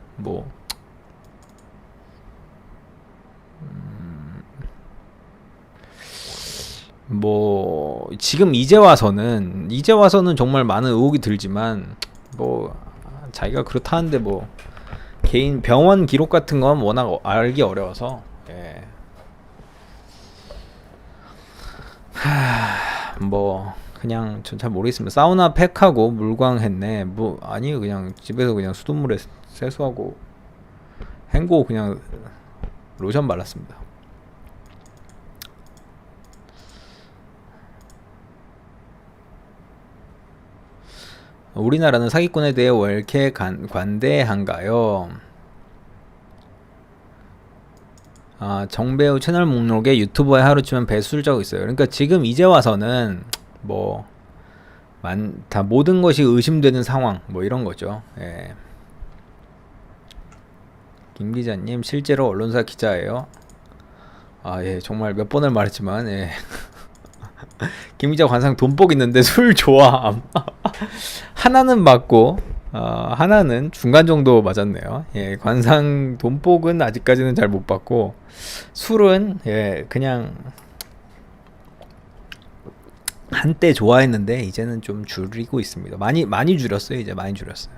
뭐 지금 이제 와서는 정말 많은 의혹이 들지만 뭐 자기가 그렇다는데 뭐 개인 병원 기록 같은 건 워낙 알기 어려워서 예. 뭐 그냥 전 잘 모르겠습니다. 사우나 팩하고 물광 했네. 뭐 아니 그냥 집에서 그냥 수돗물에 세수하고 헹구고 그냥 로션 발랐습니다. 우리나라는 사기꾼에 대해 왜 이렇게 관대한가요? 아, 정배우 채널 목록에 유튜버에 하루치면 배술자고 있어요. 그러니까 지금 이제 와서는 뭐 다 모든 것이 의심되는 상황 뭐 이런 거죠. 예. 김 기자님 실제로 언론사 기자예요. 아, 예, 정말 몇 번을 말했지만 예. 김 기자 관상 돈복 있는데 술 좋아. 하나는 맞고 하나는 중간 정도 맞았네요. 예, 관상 돈복은 아직까지는 잘 못 받고 술은 예, 그냥 한때 좋아했는데 이제는 좀 줄이고 있습니다. 많이 줄였어요. 이제 많이 줄였어요.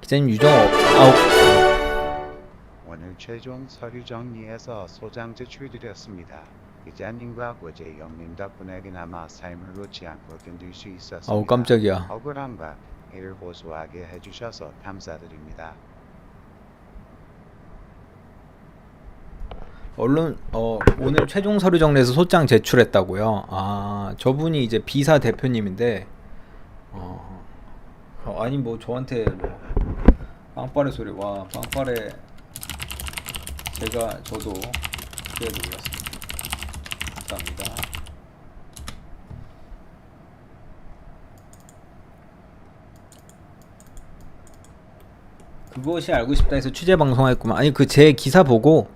기자님 유정 오늘 최종 서류 정리해서 소장 제출드렸습니다. 기자님과 고재영님 덕분에 그나마 삶을 놓지 않고 견딜 수 있었습니다. 아우 깜짝이야. 억울함과 이를 호소하게 해주셔서 감사드립니다. 언론 오늘 최종 서류 정리해서 소장 제출했다고요. 아, 저분이 이제 비사 대표님인데 아니 뭐 저한테 뭐 빵빠레 소리 와 빵빠레 저도 기대해드리겠습니다. 감사합니다. 그것이 알고 싶다 해서 취재 방송했구만. 아니 그 제 기사 보고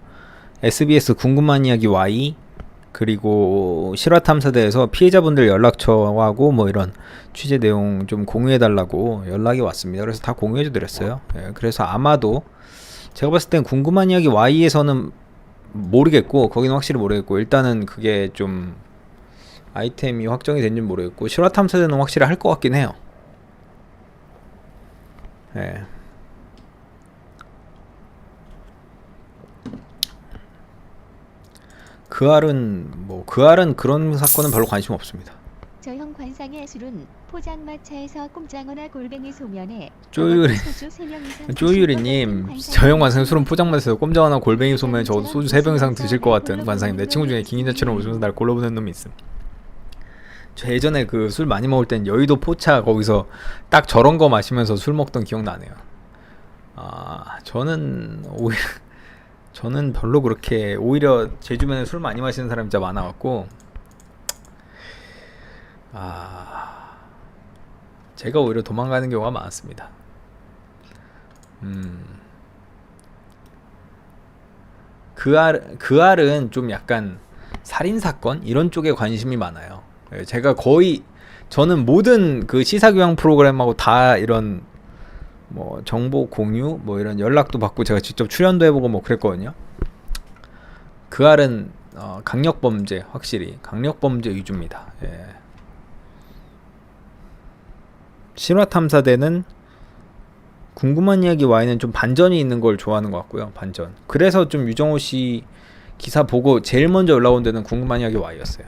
SBS 궁금한 이야기 Y 그리고 실화탐사대에서 피해자분들 연락처하고 뭐 이런 취재 내용 좀 공유해달라고 연락이 왔습니다. 그래서 다 공유해드렸어요. 예, 그래서 아마도 제가 봤을 땐 궁금한 이야기 Y에서는 모르겠고 거기는 확실히 모르겠고 일단은 그게 좀 아이템이 확정이 된지는 모르겠고 실화탐사대는 확실히 할 것 같긴 해요. 예. 그 알은 그런 사건은 별로 관심 없습니다. 저형 관상의 술은 포장마차에서 꼼장어나 골뱅이 소면에 쪼유리 소주 3병 이상 쪼유리님, 저형 관상 술은 포장마차에서 꼼장어나 골뱅이 소면에 적어도 소주 3병 이상 드실 것 같은 관상임. 내 친구 중에 김인자처럼 웃으면서 날 골라보는 놈이 있음. 저 예전에 그 술 많이 먹을 땐 여의도 포차 거기서 딱 저런 거 마시면서 술 먹던 기억 나네요. 저는 오히려 저는 별로 그렇게, 오히려 제 주변에 술 많이 마시는 사람이 진짜 많아갖고 제가 오히려 도망가는 경우가 많았습니다. 그 알은 좀 약간 살인 사건 이런 쪽에 관심이 많아요. 제가 거의, 저는 모든 그 시사교양 프로그램하고 다 이런 뭐 정보 공유 뭐 이런 연락도 받고 제가 직접 출연도 해보고 뭐 그랬거든요. 그 알은 강력범죄, 확실히 강력범죄 위주입니다. 예. 실화탐사대는 궁금한 이야기 Y는 좀 반전이 있는 걸 좋아하는 것 같고요. 반전. 그래서 좀 유정호 씨 기사 보고 제일 먼저 올라온 데는 궁금한 이야기 Y였어요.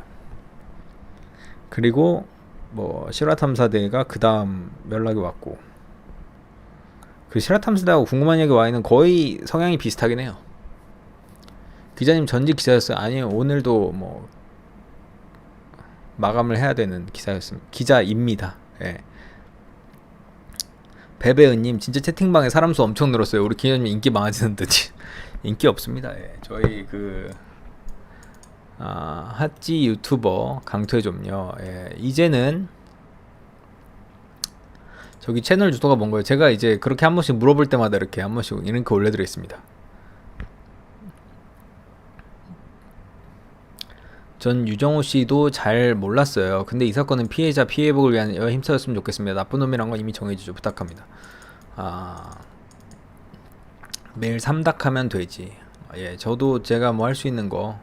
그리고 뭐 실화탐사대가 그 다음 연락이 왔고, 그 실화탐사대하고 궁금한 이야기 Y는 거의 성향이 비슷하긴 해요. 기자님 전직 기자였어요? 아니요, 오늘도 뭐 마감을 해야 되는 기사였습니다. 기자입니다. 예. 배배은님, 진짜 채팅방에 사람 수 엄청 늘었어요. 우리 기자님 인기 많아지는 듯이. 인기 없습니다. 예. 저희 그 핫지 유튜버 강퇴 좀요. 예. 이제는 저기 채널 주소가 뭔가요? 제가 이제 그렇게 한 번씩 물어볼 때마다 이렇게 한 번씩 이렇게 올려드리겠습니다. 전 유정호 씨도 잘 몰랐어요. 근데 이 사건은 피해자 피해복을 위한 힘써였으면 좋겠습니다. 나쁜 놈이란 건 이미 정해지죠. 부탁합니다. 매일 3닭 하면 되지. 예, 저도 제가 뭐 할 수 있는 거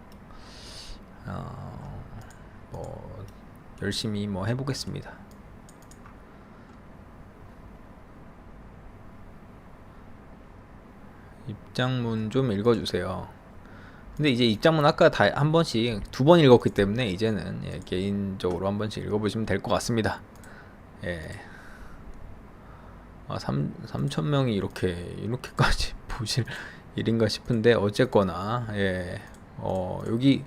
뭐 열심히 뭐 해보겠습니다. 입장문 좀 읽어주세요. 근데 이제 입장문 아까 다 한 번씩 2번 읽었기 때문에 이제는 예, 개인적으로 한 번씩 읽어보시면 될 것 같습니다. 예. 3,000명이 이렇게까지 보실 일인가 싶은데, 어쨌거나 예. 여기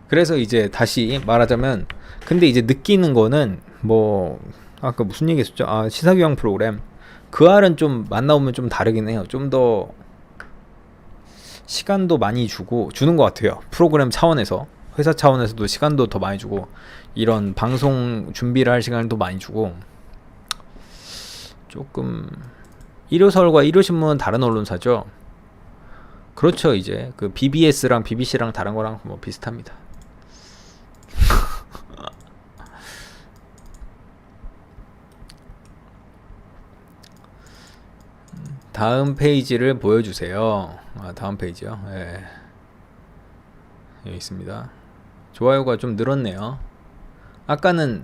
그래서 이제 다시 말하자면, 근데 이제 느끼는 거는 뭐 아까 무슨 얘기 했었죠? 시사교양 프로그램. 그 알은 좀 만나보면 좀 다르긴 해요. 좀 더 시간도 많이 주는 것 같아요. 프로그램 차원에서, 회사 차원에서도 시간도 더 많이 주고, 이런 방송 준비를 할 시간을 더 많이 주고, 조금 일요설과 일요신문은 다른 언론사죠. 그렇죠. 이제 그 BBS랑 BBC랑 다른 거랑 뭐 비슷합니다. 다음 페이지를 보여주세요. 다음 페이지요. 예. 여기 있습니다. 좋아요가 좀 늘었네요. 아까는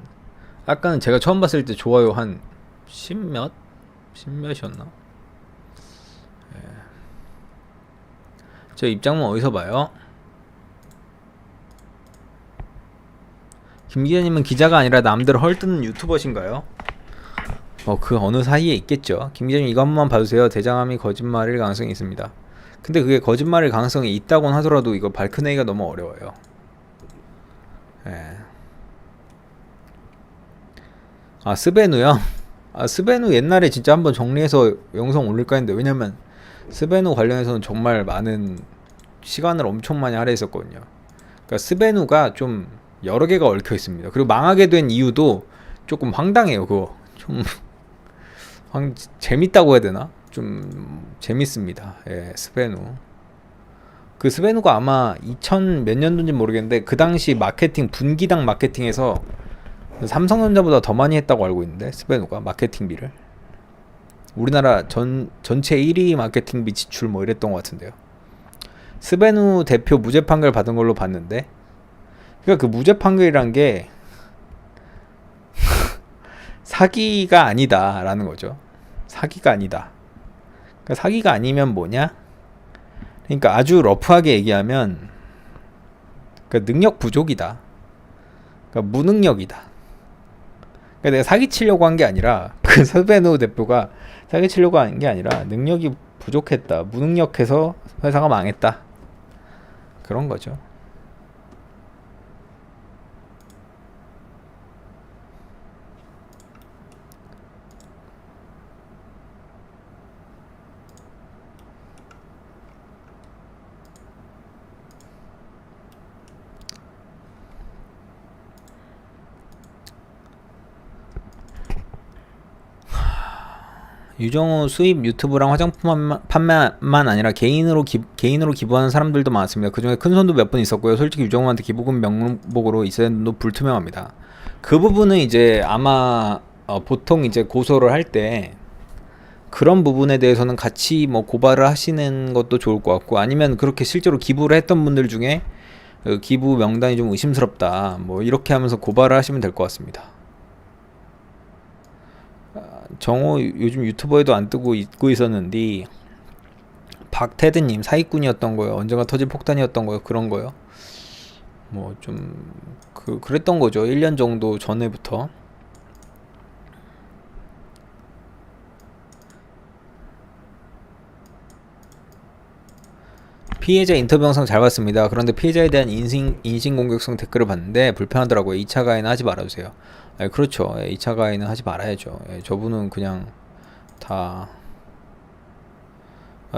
제가 처음 봤을 때 좋아요 한 10몇이었나? 예. 저 입장문 어디서 봐요? 김 기자님은 기자가 아니라 남들 헐뜯는 유튜버신가요? 그 어느 사이에 있겠죠. 김 기자님 이거 한 번만 봐주세요. 대장암이 거짓말일 가능성이 있습니다. 근데 그게 거짓말일 가능성이 있다곤 하더라도 이거 밝혀내기가 너무 어려워요. 예. 스베누요? 스베누 옛날에 진짜 한번 정리해서 영상 올릴까 했는데, 왜냐면 스베누 관련해서는 정말 많은 시간을 엄청 많이 할애했었거든요. 그러니까 스베누가 좀 여러 개가 얽혀 있습니다. 그리고 망하게 된 이유도 조금 황당해요. 그거 좀 재밌다고 해야 되나? 좀 재밌습니다. 예, 스베누. 그 스베누가 아마 2000 몇 년도인지 모르겠는데, 그 당시 마케팅, 분기당 마케팅에서 삼성전자보다 더 많이 했다고 알고 있는데, 스베누가 마케팅비를 우리나라 전체 1위 마케팅비 지출 뭐 이랬던 것 같은데요. 스베누 대표 무죄 판결 받은 걸로 봤는데, 그러니까 그 무죄 판결이란 게 사기가 아니다라는 거죠. 사기가 아니다. 그러니까 사기가 아니면 뭐냐? 그러니까 아주 러프하게 얘기하면 그러니까 능력 부족이다. 그러니까 무능력이다. 그러니까 내가 사기치려고 한 게 아니라 그 스베누 대표가 사기치려고 한 게 아니라 능력이 부족했다. 무능력해서 회사가 망했다. 그런 거죠. 유정호 수입 유튜브랑 화장품 판매만 아니라 개인으로 기부하는 사람들도 많습니다. 그중에 큰 손도 몇 번 있었고요. 솔직히 유정호한테 기부금 명목으로 있어야 하는 도 불투명합니다. 그 부분은 이제 아마 보통 이제 고소를 할 때 그런 부분에 대해서는 같이 뭐 고발을 하시는 것도 좋을 것 같고, 아니면 그렇게 실제로 기부를 했던 분들 중에 기부 명단이 좀 의심스럽다 뭐 이렇게 하면서 고발을 하시면 될 것 같습니다. 정호 요즘 유튜버에도 안 뜨고 있고 있었는데, 박테드님 사기꾼이었던 거요, 언젠가 터진 폭탄이었던 거요, 그런 거요. 뭐 좀 그랬던 거죠. 1년 정도 전에부터. 피해자 인터뷰 영상 잘 봤습니다. 그런데 피해자에 대한 인신공격성 댓글을 봤는데 불편하더라고요. 2차 가해는 하지 말아주세요. 그렇죠. 2차 가해는 하지 말아야죠. 저분은 그냥 다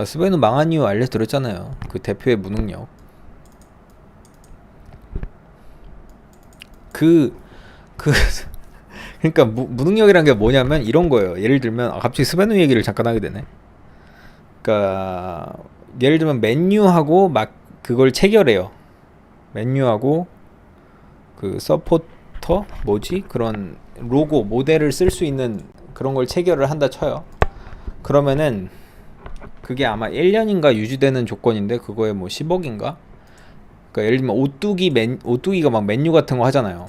스베누 망한 이유 알려드렸잖아요. 그 대표의 무능력. 그러니까 무능력이란 게 뭐냐면 이런 거예요. 예를 들면 갑자기 스베누 얘기를 잠깐 하게 되네. 그러니까 예를 들면 맨유하고 막 그걸 체결해요. 맨유하고 그 서포터 뭐지? 그런 로고 모델을 쓸 수 있는 그런 걸 체결을 한다 쳐요. 그러면은 그게 아마 1년인가 유지되는 조건인데, 그거에 뭐 10억인가? 그러니까 예를 들면 오뚜기가 막 맨유 같은 거 하잖아요.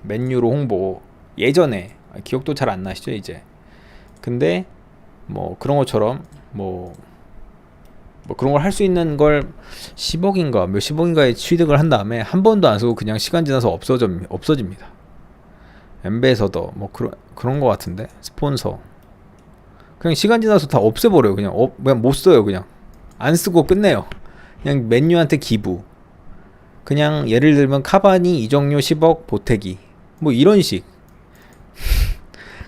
맨유로 홍보. 예전에 기억도 잘 안 나시죠, 이제. 근데 뭐 그런 것처럼 뭐 그런 걸 할 수 있는 걸 10억인가 몇십억인가에 취득을 한 다음에 한 번도 안 쓰고 그냥 시간 지나서 없어집니다. 엠베서더 뭐 그런 거 같은데, 스폰서 그냥 시간 지나서 다 없애버려요. 그냥 못 써요. 그냥 안 쓰고 끝내요. 그냥 맨유한테 기부. 그냥 예를 들면 카바니 이적료 10억 보태기 뭐 이런 식.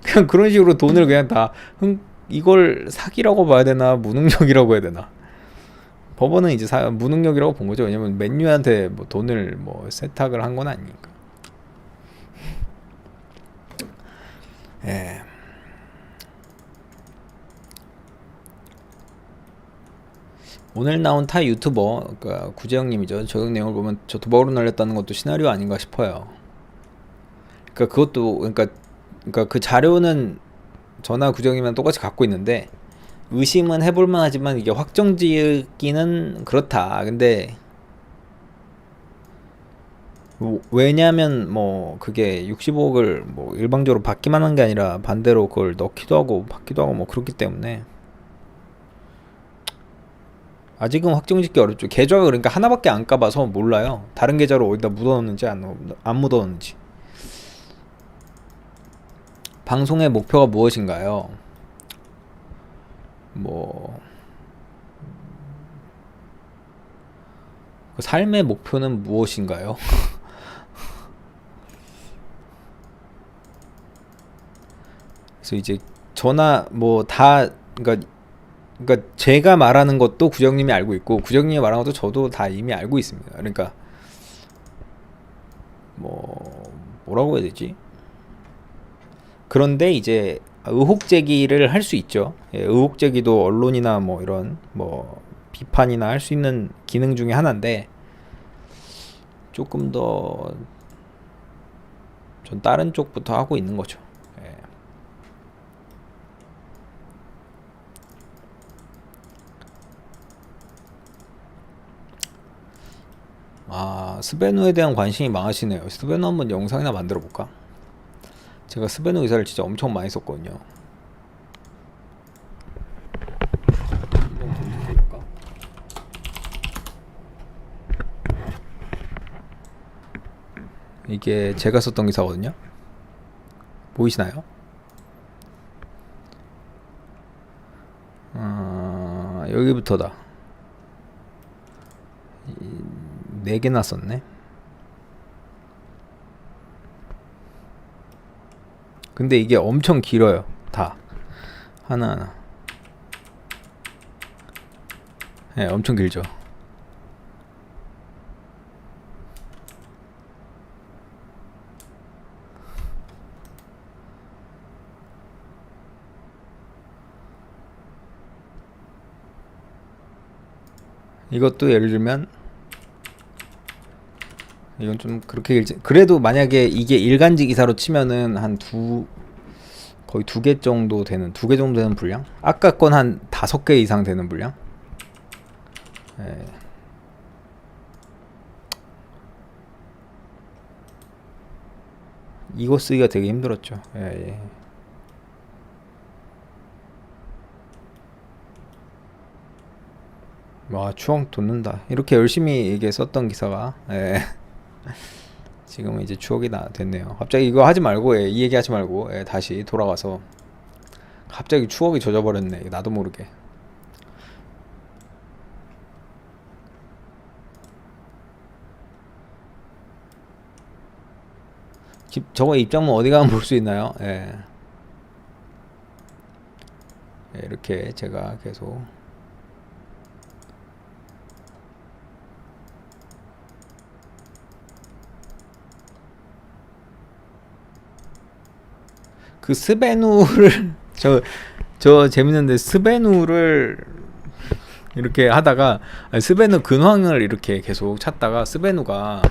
그냥 그런 식으로 돈을 그냥 다 이걸 사기라고 봐야 되나 무능력이라고 해야 되나. 법원은 이제 무능력이라고 본 거죠. 왜냐면 맨유한테 뭐 돈을 뭐 세탁을 한 건 아니니까. 예. 오늘 나온 타 유튜버, 그러니까 구재영님이죠. 저격 내용을 보면 저 도박으로 날렸다는 것도 시나리오 아닌가 싶어요. 그러니까 그것도 그러니까 그 자료는 저나 구재영님이랑 똑같이 갖고 있는데 의심은 해볼만 하지만 이게 확정지기는 그렇다. 근데 왜냐면 뭐 그게 65억을 뭐 일방적으로 받기만 한 게 아니라 반대로 그걸 넣기도 하고 받기도 하고 뭐 그렇기 때문에 아직은 확정짓기 어렵죠. 계좌가 그러니까 하나밖에 안 까봐서 몰라요. 다른 계좌로 어디다 묻어놓는지 안 묻어놓는지. 방송의 목표가 무엇인가요? 뭐 삶의 목표는 무엇인가요? 그래서 이제 저나 뭐 다 그러니까 제가 말하는 것도 구정님이 알고 있고 구정님이 말하는 것도 저도 다 이미 알고 있습니다. 그러니까 뭐라고 해야 되지? 그런데 이제 의혹 제기를 할 수 있죠. 예, 의혹 제기도 언론이나 뭐 이런 뭐 비판이나 할 수 있는 기능 중에 하나인데 조금 더 전 다른 쪽부터 하고 있는 거죠. 예. 아, 스베누에 대한 관심이 많으시네요. 스베누 한번 영상이나 만들어 볼까? 제가 스베누 기사를 진짜 엄청 많이 썼거든요. 한번 검색해볼까? 이게 제가 썼던 기사거든요. 보이시나요? 여기부터다. 4개나 썼네. 근데 이게 엄청 길어요. 다 하나하나. 네, 엄청 길죠. 이것도 예를 들면 이건 좀 그렇게 길지. 그래도 만약에 이게 일간지 기사로 치면은 한 거의 2개 정도 되는 2개 정도 되는 분량. 아까 건 한 5개 이상 되는 분량. 예. 이거 쓰기가 되게 힘들었죠. 예, 예. 와, 추억 돋는다. 이렇게 열심히 이게 썼던 기사가, 예. 지금은 이제 추억이 됐네요. 갑자기 이거 하지 말고, 예, 이 얘기 하지 말고, 예, 다시 돌아가서 갑자기 추억이 젖어버렸네. 나도 모르게. 저거 입장문 어디 가면 볼 수 있나요? 예. 예, 이렇게 제가 계속 그 스베누를 저 재밌는데 스베누를 이렇게 하다가 스베누 근황을 이렇게 계속 찾다가 스베누가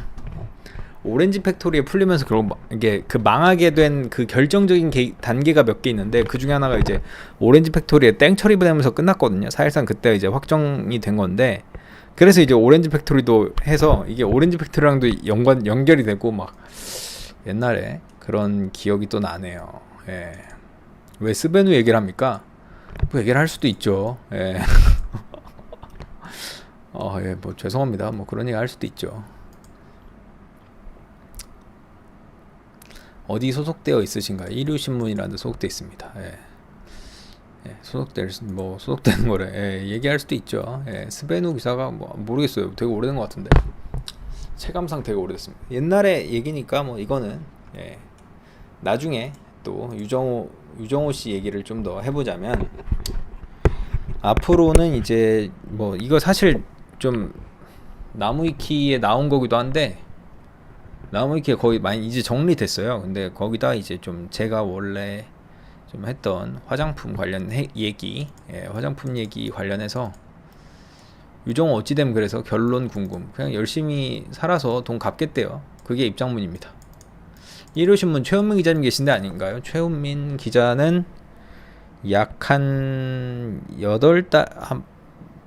오렌지 팩토리에 풀리면서 이게 그 망하게 된 그 결정적인 단계가 몇 개 있는데 그 중에 하나가 이제 오렌지 팩토리에 땡 처리되면서 끝났거든요. 사실상 그때 이제 확정이 된 건데 그래서 이제 오렌지 팩토리도 해서 이게 오렌지 팩토리랑도 연결이 되고 막 옛날에 그런 기억이 또 나네요. 예. 왜 스베누 얘기를 합니까? 뭐 얘기를 할 수도 있죠. 예. 예, 뭐 죄송합니다. 뭐 그런 얘기 할 수도 있죠. 어디 소속되어 있으신가요? 일요신문이라는 데 소속되어 있습니다. 예. 예, 소속되는 거래. 예, 얘기할 수도 있죠. 예, 스베누 기사가 뭐 모르겠어요. 되게 오래된 것 같은데. 체감상 되게 오래됐습니다. 옛날에 얘기니까 뭐 이거는 예, 나중에 또 유정호 씨 얘기를 좀 더 해보자면 앞으로는 이제 뭐 이거 사실 좀 나무위키에 나온 거기도 한데 나무위키가 거의 많이 이제 정리됐어요. 근데 거기다 이제 좀 제가 원래 좀 했던 화장품 관련 얘기, 예, 화장품 얘기 관련해서 유정호 어찌되면 그래서 결론 궁금. 그냥 열심히 살아서 돈 갚겠대요. 그게 입장문입니다. 일요신문 최훈민 기자님 계신데 아닌가요? 최훈민 기자는 약 한 8달, 한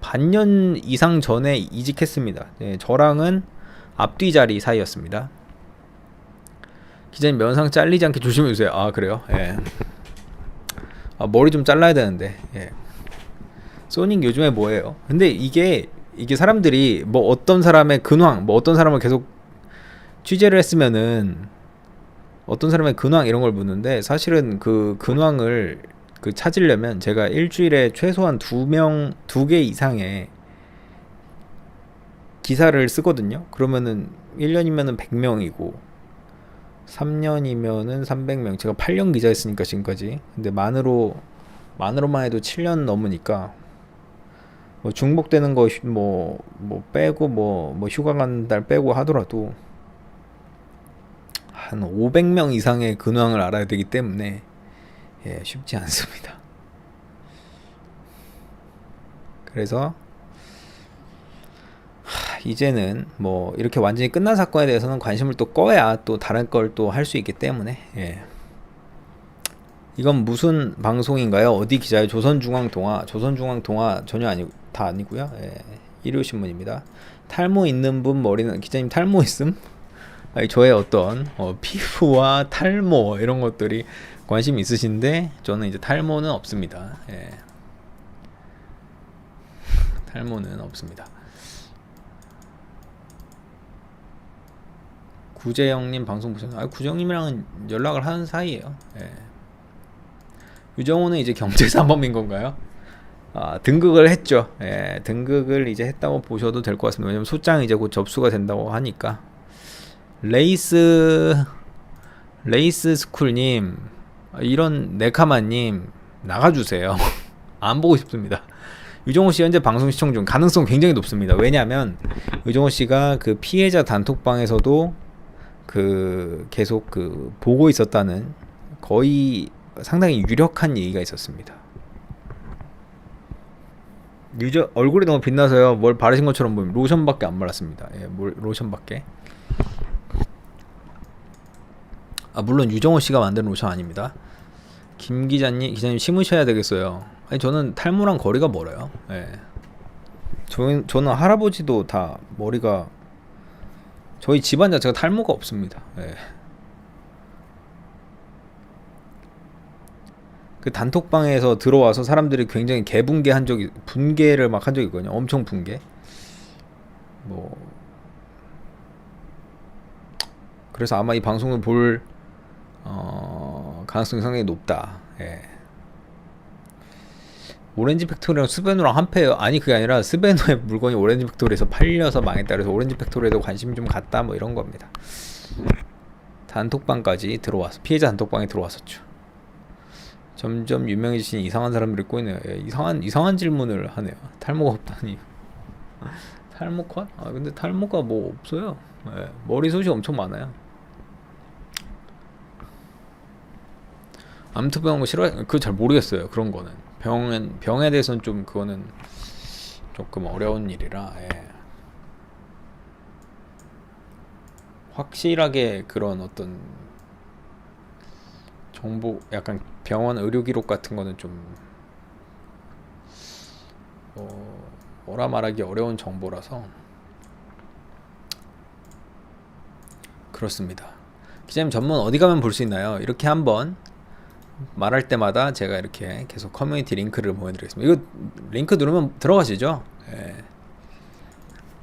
반년 이상 전에 이직했습니다. 네, 저랑은 앞뒤 자리 사이였습니다. 기자님 면상 잘리지 않게 조심해주세요. 아, 그래요? 예. 머리 좀 잘라야 되는데. 예. 소닉 요즘에 뭐예요? 근데 이게 사람들이 뭐 어떤 사람의 근황, 뭐 어떤 사람을 계속 취재를 했으면은 어떤 사람의 근황 이런 걸 묻는데 사실은 그 근황을 찾으려면 제가 일주일에 최소한 2개 이상의 기사를 쓰거든요. 그러면은 1년이면은 100명이고 3년이면은 300명. 제가 8년 기자했으니까 지금까지. 근데 만으로만 해도 7년 넘으니까 뭐 중복되는 거 뭐 빼고 뭐 휴가 간 달 빼고 하더라도 한 500명 이상의 근황을 알아야 되기 때문에 예, 쉽지 않습니다. 그래서 이제는 뭐 이렇게 완전히 끝난 사건에 대해서는 관심을 또 꺼야 또 다른 걸 또 할 수 있기 때문에 예. 이건 무슨 방송인가요? 어디 기자예요? 조선중앙통화 전혀 다 아니고요. 예. 일요신문입니다. 탈모 있는 분 머리는 기자님 탈모 있음? 아니, 저의 어떤 피부와 탈모 이런 것들이 관심 있으신데 저는 이제 탈모는 없습니다. 예. 탈모는 없습니다. 구재영님 방송 보셨나요? 아, 구재영님이랑은 연락을 하는 사이예요. 예. 유정호는 이제 경제사범인 건가요? 아, 등극을 했죠. 예, 등극을 이제 했다고 보셔도 될 것 같습니다. 왜냐면 소장 이제 곧 접수가 된다고 하니까. 레이스 스쿨님, 이런 네카마님 나가주세요. 안 보고 싶습니다. 유정호 씨 현재 방송 시청 중 가능성 굉장히 높습니다. 왜냐하면 유정호 씨가 그 피해자 단톡방에서도 그 계속 그 보고 있었다는 거의 상당히 유력한 얘기가 있었습니다. 얼굴이 너무 빛나서요. 뭘 바르신 것처럼 보이면 로션밖에 안 발랐습니다. 예, 로션밖에. 아, 물론 유정호 씨가 만든 로션 아닙니다. 김 기자님 심으셔야 되겠어요. 아니, 저는 탈모랑 거리가 멀어요. 예. 저는 할아버지도 다 머리가, 저희 집안 자체가 탈모가 없습니다. 예. 그 단톡방에서 들어와서 사람들이 굉장히 분개를 막 한 적이 있거든요. 엄청 분개. 그래서 아마 이 방송을 볼 가능성이 상당히 높다. 예. 오렌지 팩토리랑 스베노랑 한패예요. 아니, 그게 아니라 스베노의 물건이 오렌지 팩토리에서 팔려서 망했다. 그래서 오렌지 팩토리에도 관심 좀 갖다 뭐 이런 겁니다. 단톡방까지 들어와서 피해자 단톡방에 들어왔었죠. 점점 유명해지신 이상한 사람들이 꼬이네요. 예, 이상한 질문을 하네요. 탈모가 없다니. 탈모 컷? 아, 근데 탈모가 뭐 없어요. 예, 머리숱이 엄청 많아요. 암투 병원 거 싫어해? 그거 잘 모르겠어요. 그런 거는 병에 대해서는 좀 그거는 조금 어려운 일이라. 예. 확실하게 그런 어떤 정보, 약간 병원 의료 기록 같은 거는 좀 뭐라 말하기 어려운 정보라서 그렇습니다. 기자님 전문 어디 가면 볼 수 있나요? 이렇게 한번 말할 때마다 제가 이렇게 계속 커뮤니티 링크를 보내드리겠습니다. 이거 링크 누르면 들어가시죠? 예.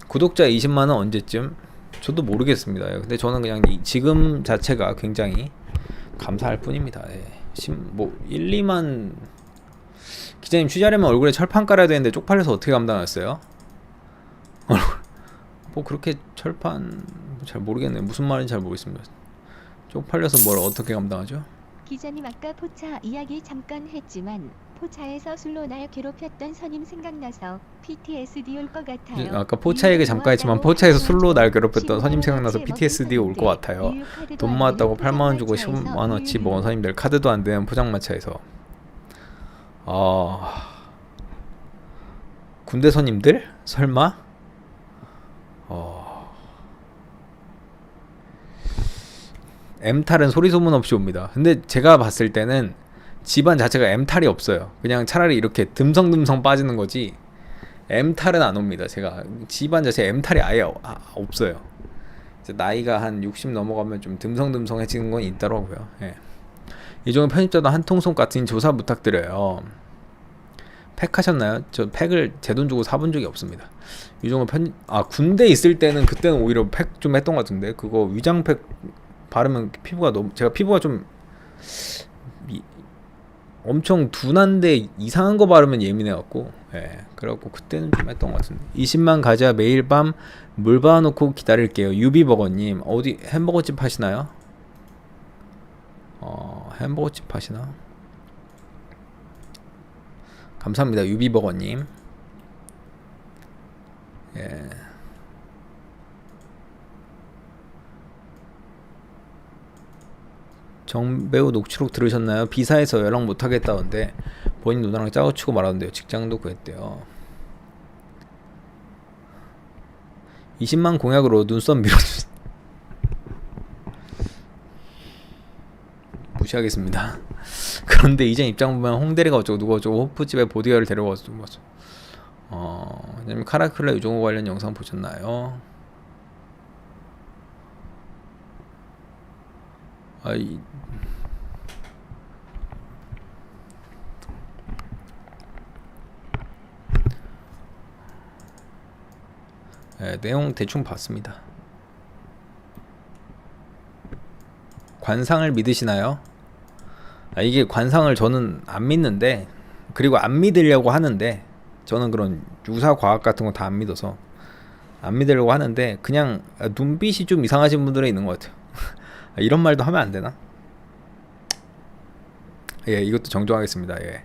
구독자 20만원 언제쯤? 저도 모르겠습니다. 근데 저는 그냥 지금 자체가 굉장히 감사할 뿐입니다. 예. 1, 2만 기자님 취재하려면 얼굴에 철판 깔아야 되는데 쪽팔려서 어떻게 감당했어요? 뭐 그렇게 철판 잘 모르겠네요. 무슨 말인지 잘 모르겠습니다. 쪽팔려서 뭘 어떻게 감당하죠? 기자님 아까 포차 이야기 잠깐 했지만 포차에서 술로 날 괴롭혔던 선임 생각나서 PTSD 올 것 같아요. 아까 포차 얘기 잠깐 했지만 포차에서 술로 날 괴롭혔던 선임 생각나서 PTSD 올 것 같아요. 돈 모았다고 8만원 주고 10만원어치 먹은 선임들, 카드도 안 되는 포장마차에서. 군대 선임들? 설마? M탈은 소리 소문 없이 옵니다. 근데 제가 봤을 때는 집안 자체가 M탈이 없어요. 그냥 차라리 이렇게 듬성듬성 빠지는 거지 M탈은 안 옵니다. 제가 집안 자체에 M탈이 아예 없어요. 이제 나이가 한 60 넘어가면 좀 듬성듬성해지는 건 있더라고요. 예. 이종호 편집자도 한통속 같은 조사 부탁드려요. 팩 하셨나요? 저 팩을 제 돈 주고 사본 적이 없습니다. 이종호 군대 있을 때는 그때는 오히려 팩 좀 했던 것 같은데, 그거 위장팩 바르면 피부가 제가 피부가 좀 엄청 둔한데 이상한 거 바르면 예민해갖고, 예, 그래갖고 그때는 좀 했던 것 같은데. 20만 가자 매일 밤 물 받아놓고 기다릴게요. 유비버거님, 어디 햄버거집 하시나요? 햄버거집 하시나? 감사합니다, 유비버거님. 예. 정배우 녹취록 들으셨나요? 비사에서 연락 못하겠다던데 본인 누나랑 짜고치고 말하던데요. 직장도 구했대요. 20만 공약으로 눈썹 밀어주세요. 무시하겠습니다. 그런데 이제 입장 보면 홍대리가 어쩌고 누가 어쩌고 호프집에 보디가를 데려가서 좀 봤어. 그다음에 카라클라 유종호 관련 영상 보셨나요? 내용 대충 봤습니다. 관상을 믿으시나요? 이게 관상을 저는 안 믿는데, 그리고 안 믿으려고 하는데, 저는 그런 유사 과학 같은 거 다 안 믿어서 안 믿으려고 하는데, 그냥 눈빛이 좀 이상하신 분들은 있는 것 같아요. 이런 말도 하면 안 되나? 예, 이것도 정정하겠습니다. 예.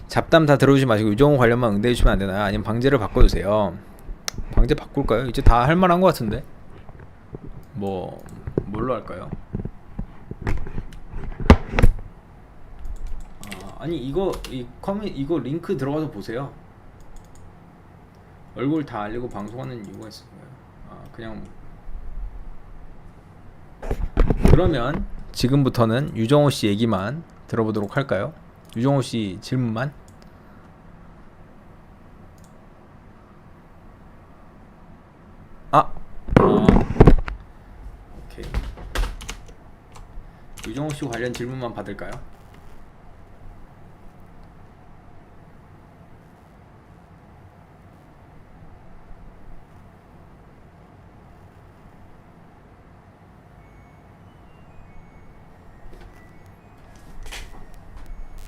잡담 다 들어주지 마시고 유정호 관련만 응대해 주시면 안 되나요? 아니면 방제를 바꿔주세요. 방제 바꿀까요? 이제 다 할 만한 것 같은데. 뭘로 할까요? 아니 이거 이거 링크 들어가서 보세요. 얼굴 다 알리고 방송하는 이유가 있어요. 그냥 그러면 지금부터는 유정호 씨 얘기만 들어보도록 할까요? 유정호 씨 질문만. 오케이. 유정호 씨 관련 질문만 받을까요?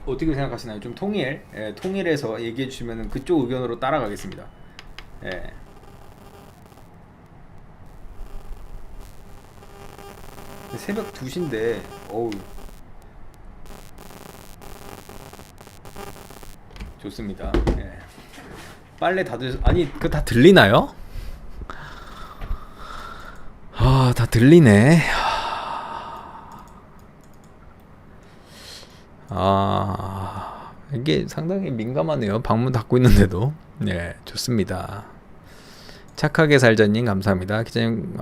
어떻게 생각하시나요? 좀 통일해서 얘기해 주시면 그쪽 의견으로 따라가겠습니다. 예. 새벽 2시인데 어우 좋습니다. 예. 빨래 다들 아니 그거 다 들리나요? 다 들리네. 이게 상당히 민감하네요. 방문 닫고 있는데도. 네, 좋습니다. 착하게 살자님 감사합니다. 기자님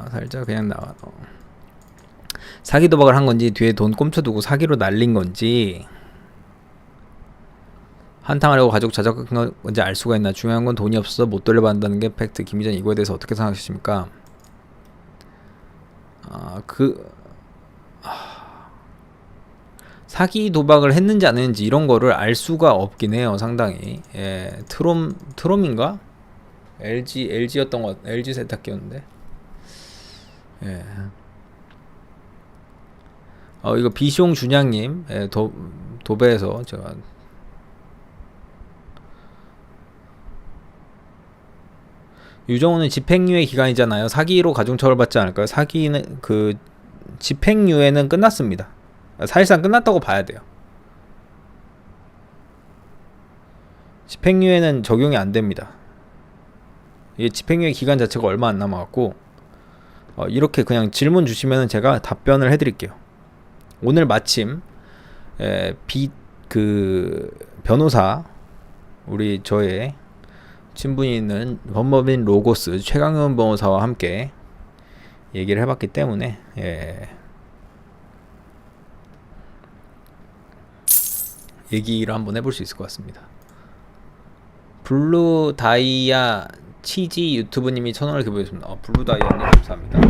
살자 그냥 나와. 사기 도박을 한 건지 뒤에 돈 꼼쳐두고 사기로 날린 건지 한탕하려고 가족 자작한 건지 알 수가 있나. 중요한 건 돈이 없어서 못 돌려받는다는 게 팩트. 김 기자님 이거에 대해서 어떻게 생각하십니까? 사기 도박을 했는지 안 했는지 이런 거를 알 수가 없긴 해요. 상당히. 예, 트롬인가? LG였던 것, LG 세탁기였는데. 예. 이거 비숑 준양님, 예, 도배에서 제가 유정호는 집행유예 기간이잖아요. 사기로 가중처벌받지 않을까요? 사기는 집행유예는 끝났습니다. 사실상 끝났다고 봐야 돼요. 집행유예는 적용이 안 됩니다. 이게 집행유예 기간 자체가 얼마 안 남아갖고 이렇게 그냥 질문 주시면 제가 답변을 해드릴게요. 오늘 마침 변호사 저의 친분이 있는 법무법인 로고스 최강현 변호사와 함께 얘기를 해봤기 때문에 얘기를 한번 해볼 수 있을 것 같습니다. 블루 다이아 치지 유튜브님이 1,000원을 기부했습니다. 블루 다이아님 감사합니다.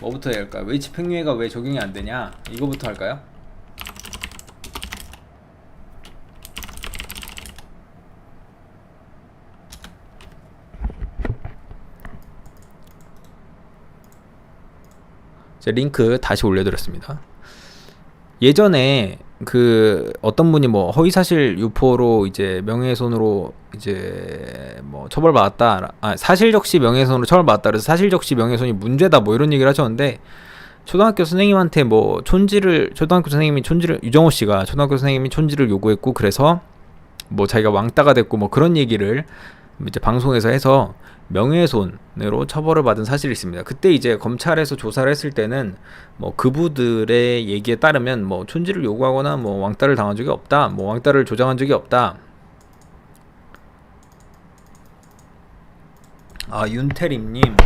뭐부터 해야 할까요? 왜 집행유예가 왜 적용이 안 되냐? 이거부터 할까요? 제 링크 다시 올려드렸습니다. 예전에 어떤 분이 허위사실 유포로 이제 명예훼손으로 이제 처벌받았다. 사실적시 명예훼손으로 처벌받았다. 그래서 사실적시 명예훼손이 문제다. 이런 얘기를 하셨는데 초등학교 선생님한테 유정호 씨가 초등학교 선생님이 촌지를 요구했고 그래서 자기가 왕따가 됐고 그런 얘기를 이제 방송에서 해서 명예훼손으로 처벌을 받은 사실이 있습니다. 그때 이제 검찰에서 조사를 했을 때는 그분들의 얘기에 따르면 촌지를 요구하거나 왕따를 당한 적이 없다. 왕따를 조장한 적이 없다. 윤태림님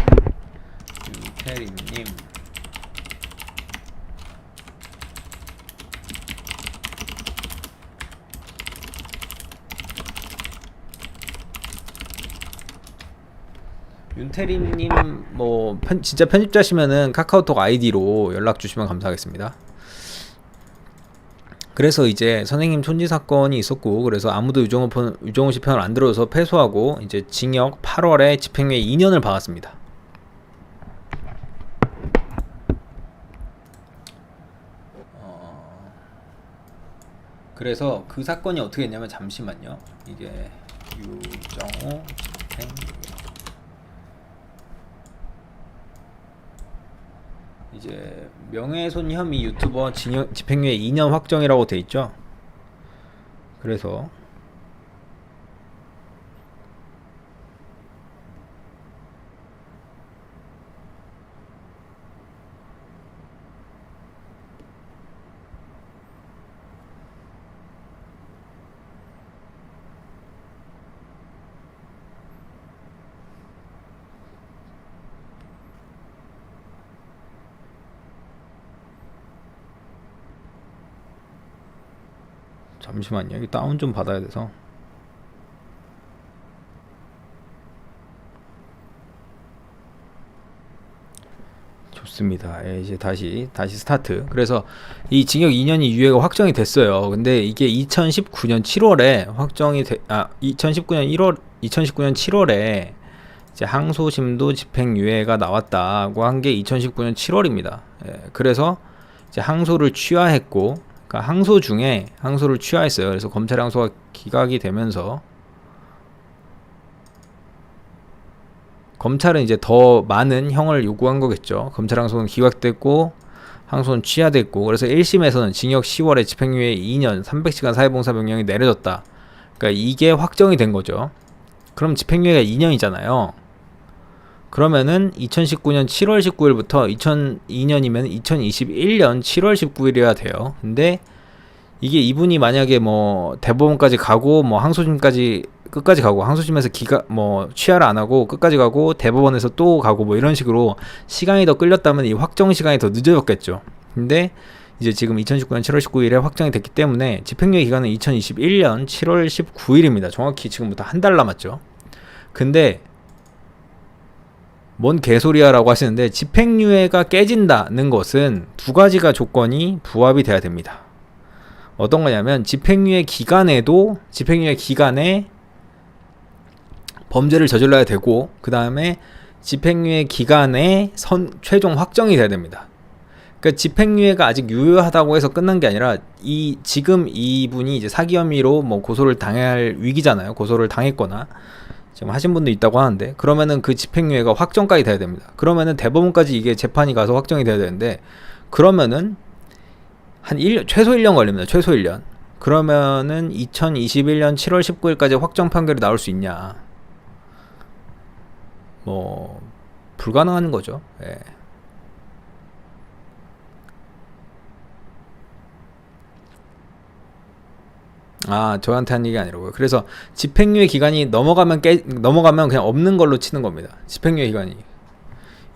윤태림님 뭐 진짜 편집자시면은 카카오톡 아이디로 연락 주시면 감사하겠습니다. 그래서 이제 선생님 촌지 사건이 있었고, 그래서 아무도 유정호 씨 편을 안 들어서 패소하고 이제 징역 8월에 집행유예 2년을 받았습니다. 그래서 그 사건이 어떻게 됐냐면, 잠시만요. 이게 유정호 집행유예, 이제 명예훼손 혐의 유튜버 집행유예 2년 확정이라고 돼 있죠. 그래서 잠시만요. 이거 다운 좀 받아야 돼서. 좋습니다. 예, 이제 다시 스타트. 그래서 이 징역 2년이 유예가 확정이 됐어요. 근데 이게 2019년 7월에 확정이 2019년 7월에 이제 항소심도 집행유예가 나왔다고 한 게 2019년 7월입니다. 예, 그래서 이제 항소를 취하했고, 그러니까 항소 중에 항소를 취하했어요. 그래서 검찰 항소가 기각이 되면서 검찰은 이제 더 많은 형을 요구한 거겠죠. 검찰 항소는 기각됐고 항소는 취하됐고, 그래서 1심에서는 징역 10월에 집행유예 2년 300시간 사회봉사 명령이 내려졌다. 그러니까 이게 확정이 된 거죠. 그럼 집행유예가 2년이잖아요. 그러면은 2019년 7월 19일부터 2002년이면 2021년 7월 19일이어야 돼요. 근데 이게 이분이 만약에 뭐 대법원까지 가고 뭐 항소심까지 끝까지 가고, 항소심에서 취하를 안 하고 끝까지 가고 대법원에서 또 가고 뭐 이런 식으로 시간이 더 끌렸다면 이 확정 시간이 더 늦어졌겠죠. 근데 이제 지금 2019년 7월 19일에 확정이 됐기 때문에 집행유예 기간은 2021년 7월 19일입니다. 정확히 지금부터 한 달 남았죠. 근데 뭔 개소리야 라고 하시는데, 집행유예가 깨진다는 것은 두 가지가 조건이 부합이 돼야 됩니다. 어떤 거냐면, 집행유예 기간에 범죄를 저질러야 되고, 그 다음에 집행유예 기간에 최종 확정이 돼야 됩니다. 그러니까 집행유예가 아직 유효하다고 해서 끝난 게 아니라, 지금 이분이 이제 사기 혐의로 뭐 고소를 당해야 할 위기잖아요. 고소를 당했거나 지금 하신 분도 있다고 하는데, 그러면은 그 집행유예가 확정까지 돼야 됩니다. 그러면은 대법원까지 이게 재판이 가서 확정이 돼야 되는데, 그러면은 한 1년, 최소 1년 걸립니다. 최소 1년. 그러면은 2021년 7월 19일까지 확정 판결이 나올 수 있냐? 뭐 불가능한 거죠. 예. 저한테 한 얘기 아니라고요. 그래서 집행유예 기간이 넘어가면 그냥 없는 걸로 치는 겁니다. 집행유예 기간이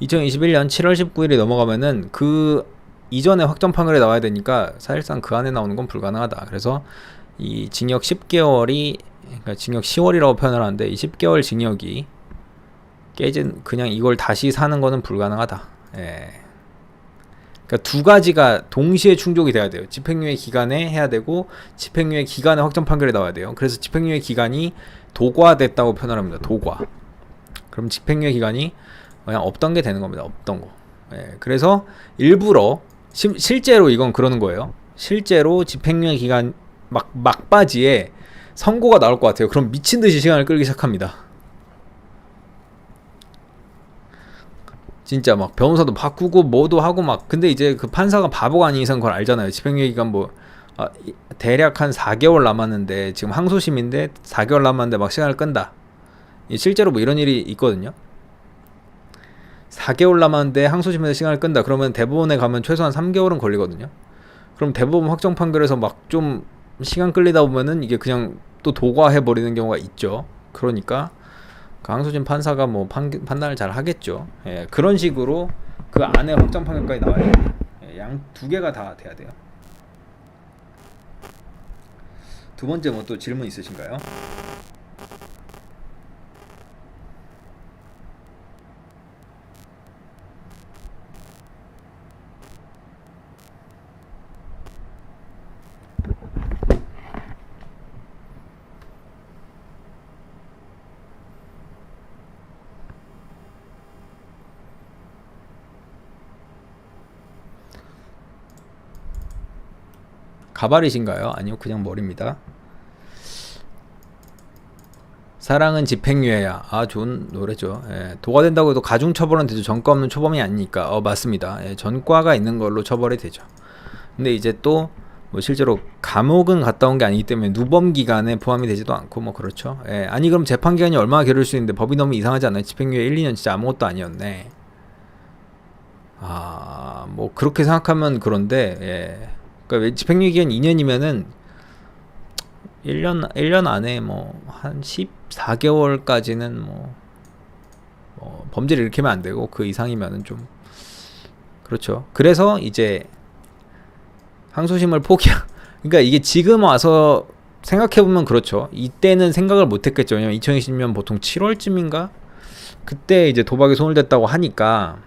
2021년 7월 19일이 넘어가면은 그 이전에 확정 판결이 나와야 되니까 사실상 그 안에 나오는 건 불가능하다. 그래서 이 징역 10개월이, 그러니까 징역 10월이라고 표현을 하는데, 이 10개월 징역이 그냥 이걸 다시 사는 거는 불가능하다. 예. 그러니까 두 가지가 동시에 충족이 돼야 돼요. 집행유예 기간에 해야 되고, 집행유예 기간에 확정 판결이 나와야 돼요. 그래서 집행유예 기간이 도과됐다고 표현을 합니다. 도과. 그럼 집행유예 기간이 그냥 없던 게 되는 겁니다. 없던 거. 예. 그래서 일부러 실제로 이건 그러는 거예요. 실제로 집행유예 기간 막바지에 선고가 나올 것 같아요. 그럼 미친 듯이 시간을 끌기 시작합니다. 진짜 막 변호사도 바꾸고 뭐도 하고 막. 근데 이제 그 판사가 바보가 아닌 이상 그걸 알잖아요. 집행유예 기간 대략 한 4개월 남았는데, 지금 항소심인데 4개월 남았는데 막 시간을 끈다. 실제로 뭐 이런 일이 있거든요. 4개월 남았는데 항소심에서 시간을 끈다. 그러면 대법원에 가면 최소한 3개월은 걸리거든요. 그럼 대법원 확정 판결에서 막 좀 시간 끌리다 보면은 이게 그냥 또 도과해 버리는 경우가 있죠. 그러니까 그 항소심 판사가 뭐 판단을 잘 하겠죠. 예, 그런 식으로 그 안에 확정 판결까지 나와야 돼요. 예, 양 두 개가 다 돼야 돼요. 두 번째 뭐 또 질문 있으신가요? 가발이신가요? 아니요, 그냥 머리입니다. 사랑은 집행유예야. 아, 좋은 노래죠. 예, 도가 된다고 해도 가중 처벌은 되죠. 전과 없는 초범이 아니니까. 맞습니다. 예, 전과가 있는 걸로 처벌이 되죠. 근데 이제 또 뭐 실제로 감옥은 갔다 온 게 아니기 때문에 누범 기간에 포함이 되지도 않고 뭐 그렇죠. 예, 아니 그럼 재판 기간이 얼마나 길을 수 있는데 법이 너무 이상하지 않나요? 집행유예 1, 2년 진짜 아무것도 아니었네. 아, 뭐 그렇게 생각하면 그런데, 예. 그러니까 집행유예 기간 2년이면은 1년 안에 뭐 한 14개월까지는 뭐 범죄를 일으키면 안 되고 그 이상이면은 좀 그렇죠. 그래서 이제 항소심을 그러니까 이게 지금 와서 생각해보면 그렇죠. 이때는 생각을 못했겠죠. 왜냐면 2020년 보통 7월쯤인가? 그때 이제 도박에 손을 댔다고 하니까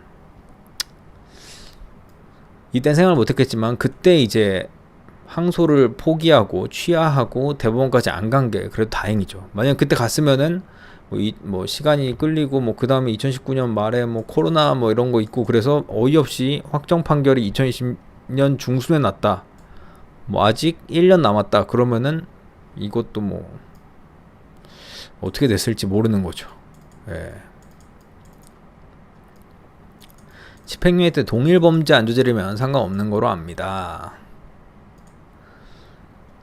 이땐 생각을 못했겠지만 그때 이제 항소를 포기하고 취하하고 대법원까지 안 간 게 그래도 다행이죠. 만약 그때 갔으면은 뭐 시간이 끌리고 뭐 그 다음에 2019년 말에 뭐 코로나 뭐 이런 거 있고 그래서 어이없이 확정 판결이 2020년 중순에 났다. 뭐 아직 1년 남았다. 그러면은 이것도 뭐 어떻게 됐을지 모르는 거죠. 예. 집행유예 때 동일 범죄 안 저지르면 상관없는 거로 압니다.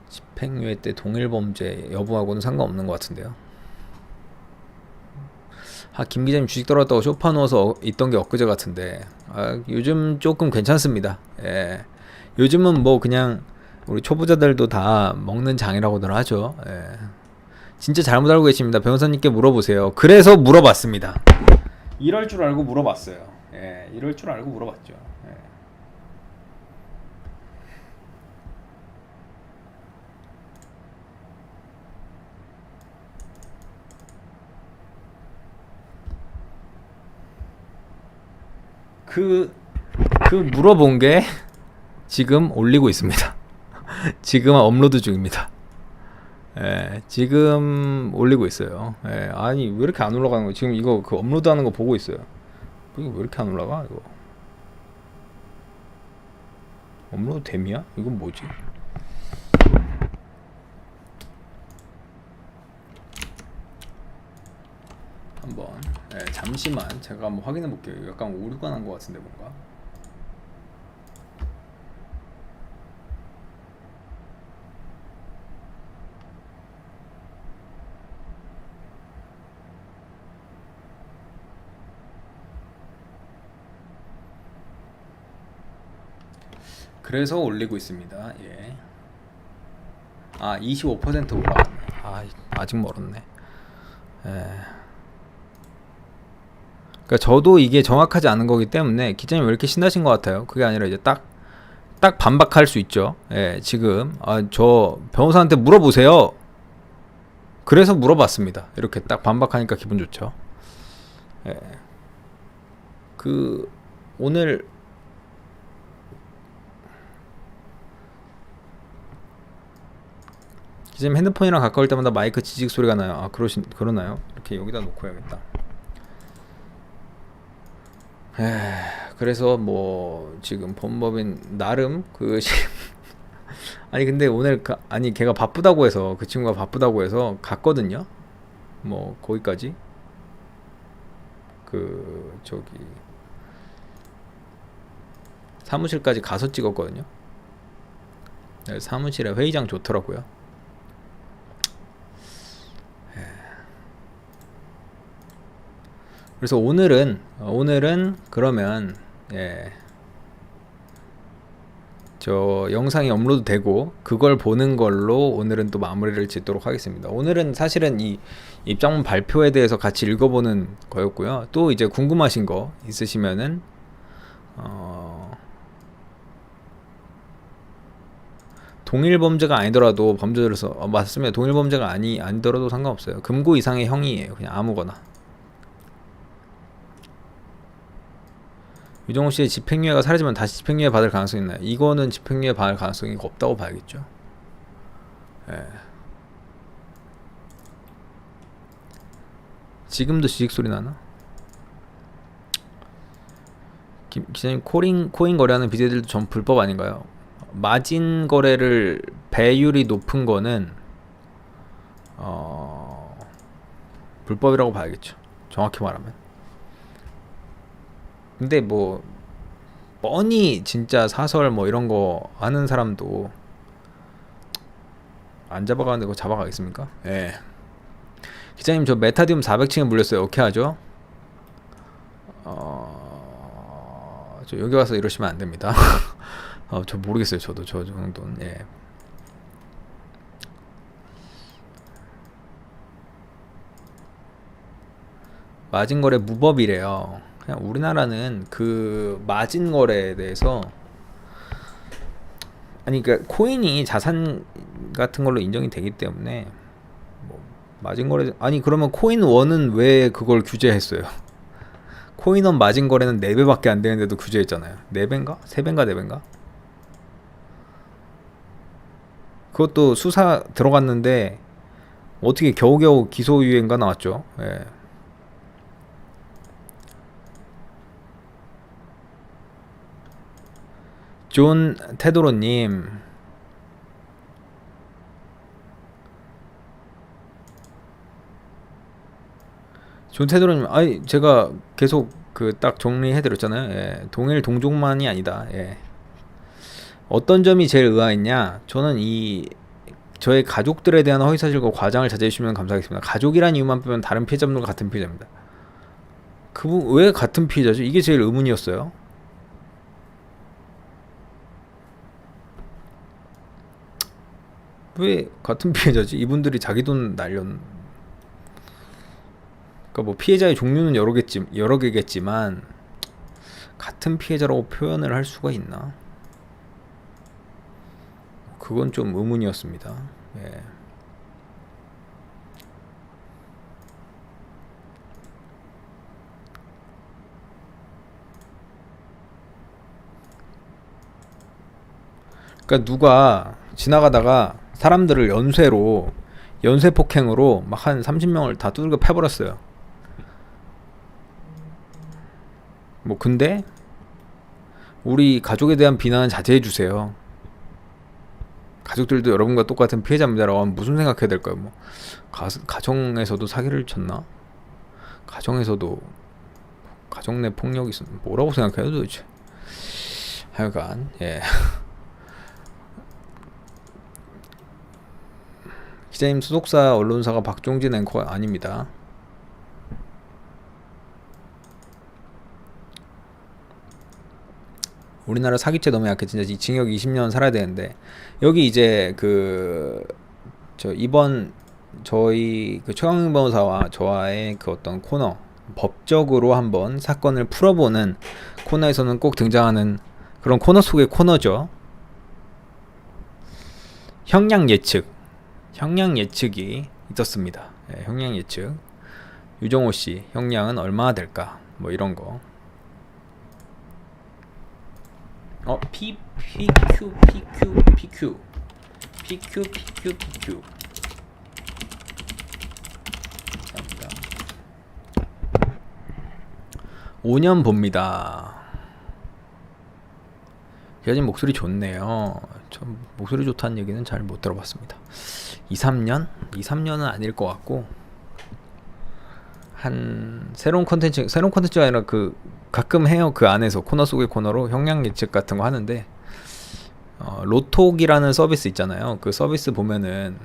집행유예 때 동일 범죄 여부하고는 상관없는 것 같은데요. 김 기자님 주식 떨어졌다고 쇼파 누워서 있던 게 엊그제 같은데 요즘 조금 괜찮습니다. 예. 요즘은 뭐 그냥 우리 초보자들도 다 먹는 장이라고들 하죠. 예. 진짜 잘못 알고 계십니다. 변호사님께 물어보세요. 그래서 물어봤습니다. 이럴 줄 알고 물어봤어요. 예. 이럴 줄 알고 물어봤죠. 예. 그 물어본 게 지금 올리고 있습니다. 지금 업로드 중입니다. 예, 지금 올리고 있어요. 예, 아니 왜 이렇게 안 올라가는 거야? 지금 이거 그 업로드하는 거 보고 있어요. 이거 왜 이렇게 안 올라가? 이거 업로드 됨이야? 이건 뭐지? 한번 잠시만 제가 한번 확인해 볼게요. 약간 오류가 난 것 같은데 뭔가. 그래서 올리고 있습니다. 예. 25% 올라갔네. 아직 멀었네. 예. 그러니까 저도 이게 정확하지 않은 거기 때문에 기자님 왜 이렇게 신나신 것 같아요? 그게 아니라 이제 딱 반박할 수 있죠. 예, 지금 저 변호사한테 물어보세요. 그래서 물어봤습니다. 이렇게 딱 반박하니까 기분 좋죠. 예. 오늘 기자님 핸드폰이랑 가까울 때마다 마이크 지직 소리가 나요. 그러나요? 이렇게 여기다 놓고 해야겠다. 그래서 뭐 지금 법무법인 나름 아니 근데 오늘 걔가 바쁘다고 해서 그 친구가 바쁘다고 해서 갔거든요. 뭐 거기까지 저기 사무실까지 가서 찍었거든요. 사무실에 회의장 좋더라고요. 그래서 오늘은 그러면 저 영상이 업로드 되고 그걸 보는 걸로 오늘은 또 마무리를 짓도록 하겠습니다. 오늘은 사실은 이 입장문 발표에 대해서 같이 읽어보는 거였고요. 또 이제 궁금하신 거 있으시면은 동일 범죄가 아니더라도 범죄자로서 맞습니다. 동일 범죄가 아니더라도 상관없어요. 금고 이상의 형이에요. 그냥 아무거나. 유정호 씨의 집행유예가 사라지면 다시 집행유예 받을 가능성이 있나요? 이거는 집행유예 받을 가능성이 없다고 봐야겠죠. 예. 지금도 지직 소리 나나? 기자님 코인 거래하는 BJ들도 전 불법 아닌가요? 마진 거래를 배율이 높은 거는 불법이라고 봐야겠죠. 정확히 말하면. 근데 뭐 뻔히 진짜 사설 뭐 이런 거 하는 사람도 안 잡아가는데 그거 잡아가겠습니까? 예. 기자님 저 메타디움 400층에 물렸어요. 어떻게 하죠? 저 여기 와서 이러시면 안 됩니다. 저 모르겠어요. 저도 저 정도는. 예. 마진 거래 무법이래요. 그냥 우리나라는 그 마진 거래에 대해서 아니 그러니까 코인이 자산 같은 걸로 인정이 되기 때문에 뭐 마진 거래 아니 그러면 코인 원은 왜 그걸 규제했어요? 코인 원 마진 거래는 4배밖에 안 되는데도 규제했잖아요. 4배인가? 3배인가 4배인가? 그것도 수사 들어갔는데 어떻게 겨우겨우 기소유예인가 나왔죠. 예. 존 테도로님 존 테도로님 아니 제가 계속 그 딱 정리해드렸잖아요. 예. 동일 동종만이 아니다. 예. 어떤 점이 제일 의아했냐 저는 저의 가족들에 대한 허위사실과 과장을 자제해 주시면 감사하겠습니다. 가족이란 이유만 빼면 다른 피해자분들과 같은 피해자입니다. 그분 왜 같은 피해자죠? 이게 제일 의문이었어요. 왜 같은 피해자지? 이분들이 자기 돈 날렸. 그러니까 뭐 피해자의 종류는 여러 개겠지만 같은 피해자라고 표현을 할 수가 있나? 그건 좀 의문이었습니다. 예. 그러니까 누가 지나가다가 사람들을 연쇄 폭행으로 막 한 30명을 다 두들겨 패버렸어요. 뭐 근데 우리 가족에 대한 비난은 자제해 주세요. 가족들도 여러분과 똑같은 피해자입니다라고 하면 무슨 생각해야 될까요? 뭐 가정에서도 사기를 쳤나? 가정에서도 가정 내 폭력이 있었나? 뭐라고 생각해요 도대체? 하여간 예. 기자님 소속사 언론사가 박종진 앵커가 아닙니다. 우리나라 사기죄 너무 약해. 진짜 징역 20년 살아야 되는데 여기 이제 이번 저희 그 최강영 변호사와 저와의 그 어떤 코너 법적으로 한번 사건을 풀어보는 코너에서는 꼭 등장하는 그런 코너 속의 코너죠. 형량 예측이 있었습니다. 예, 형량 예측. 유정호 씨 형량은 얼마나 될까? 뭐 이런 거. PQ. 5년 봅니다. 기자님 목소리 좋네요. 전 목소리 좋다는 얘기는 잘 못 들어봤습니다. 2-3년? 2-3년은 아닐 것 같고 한 새로운 컨텐츠가 아니라 그 가끔 해요. 그 안에서 코너 속의 코너로 형량 예측 같은 거 하는데 로톡이라는 서비스 있잖아요. 그 서비스 보면은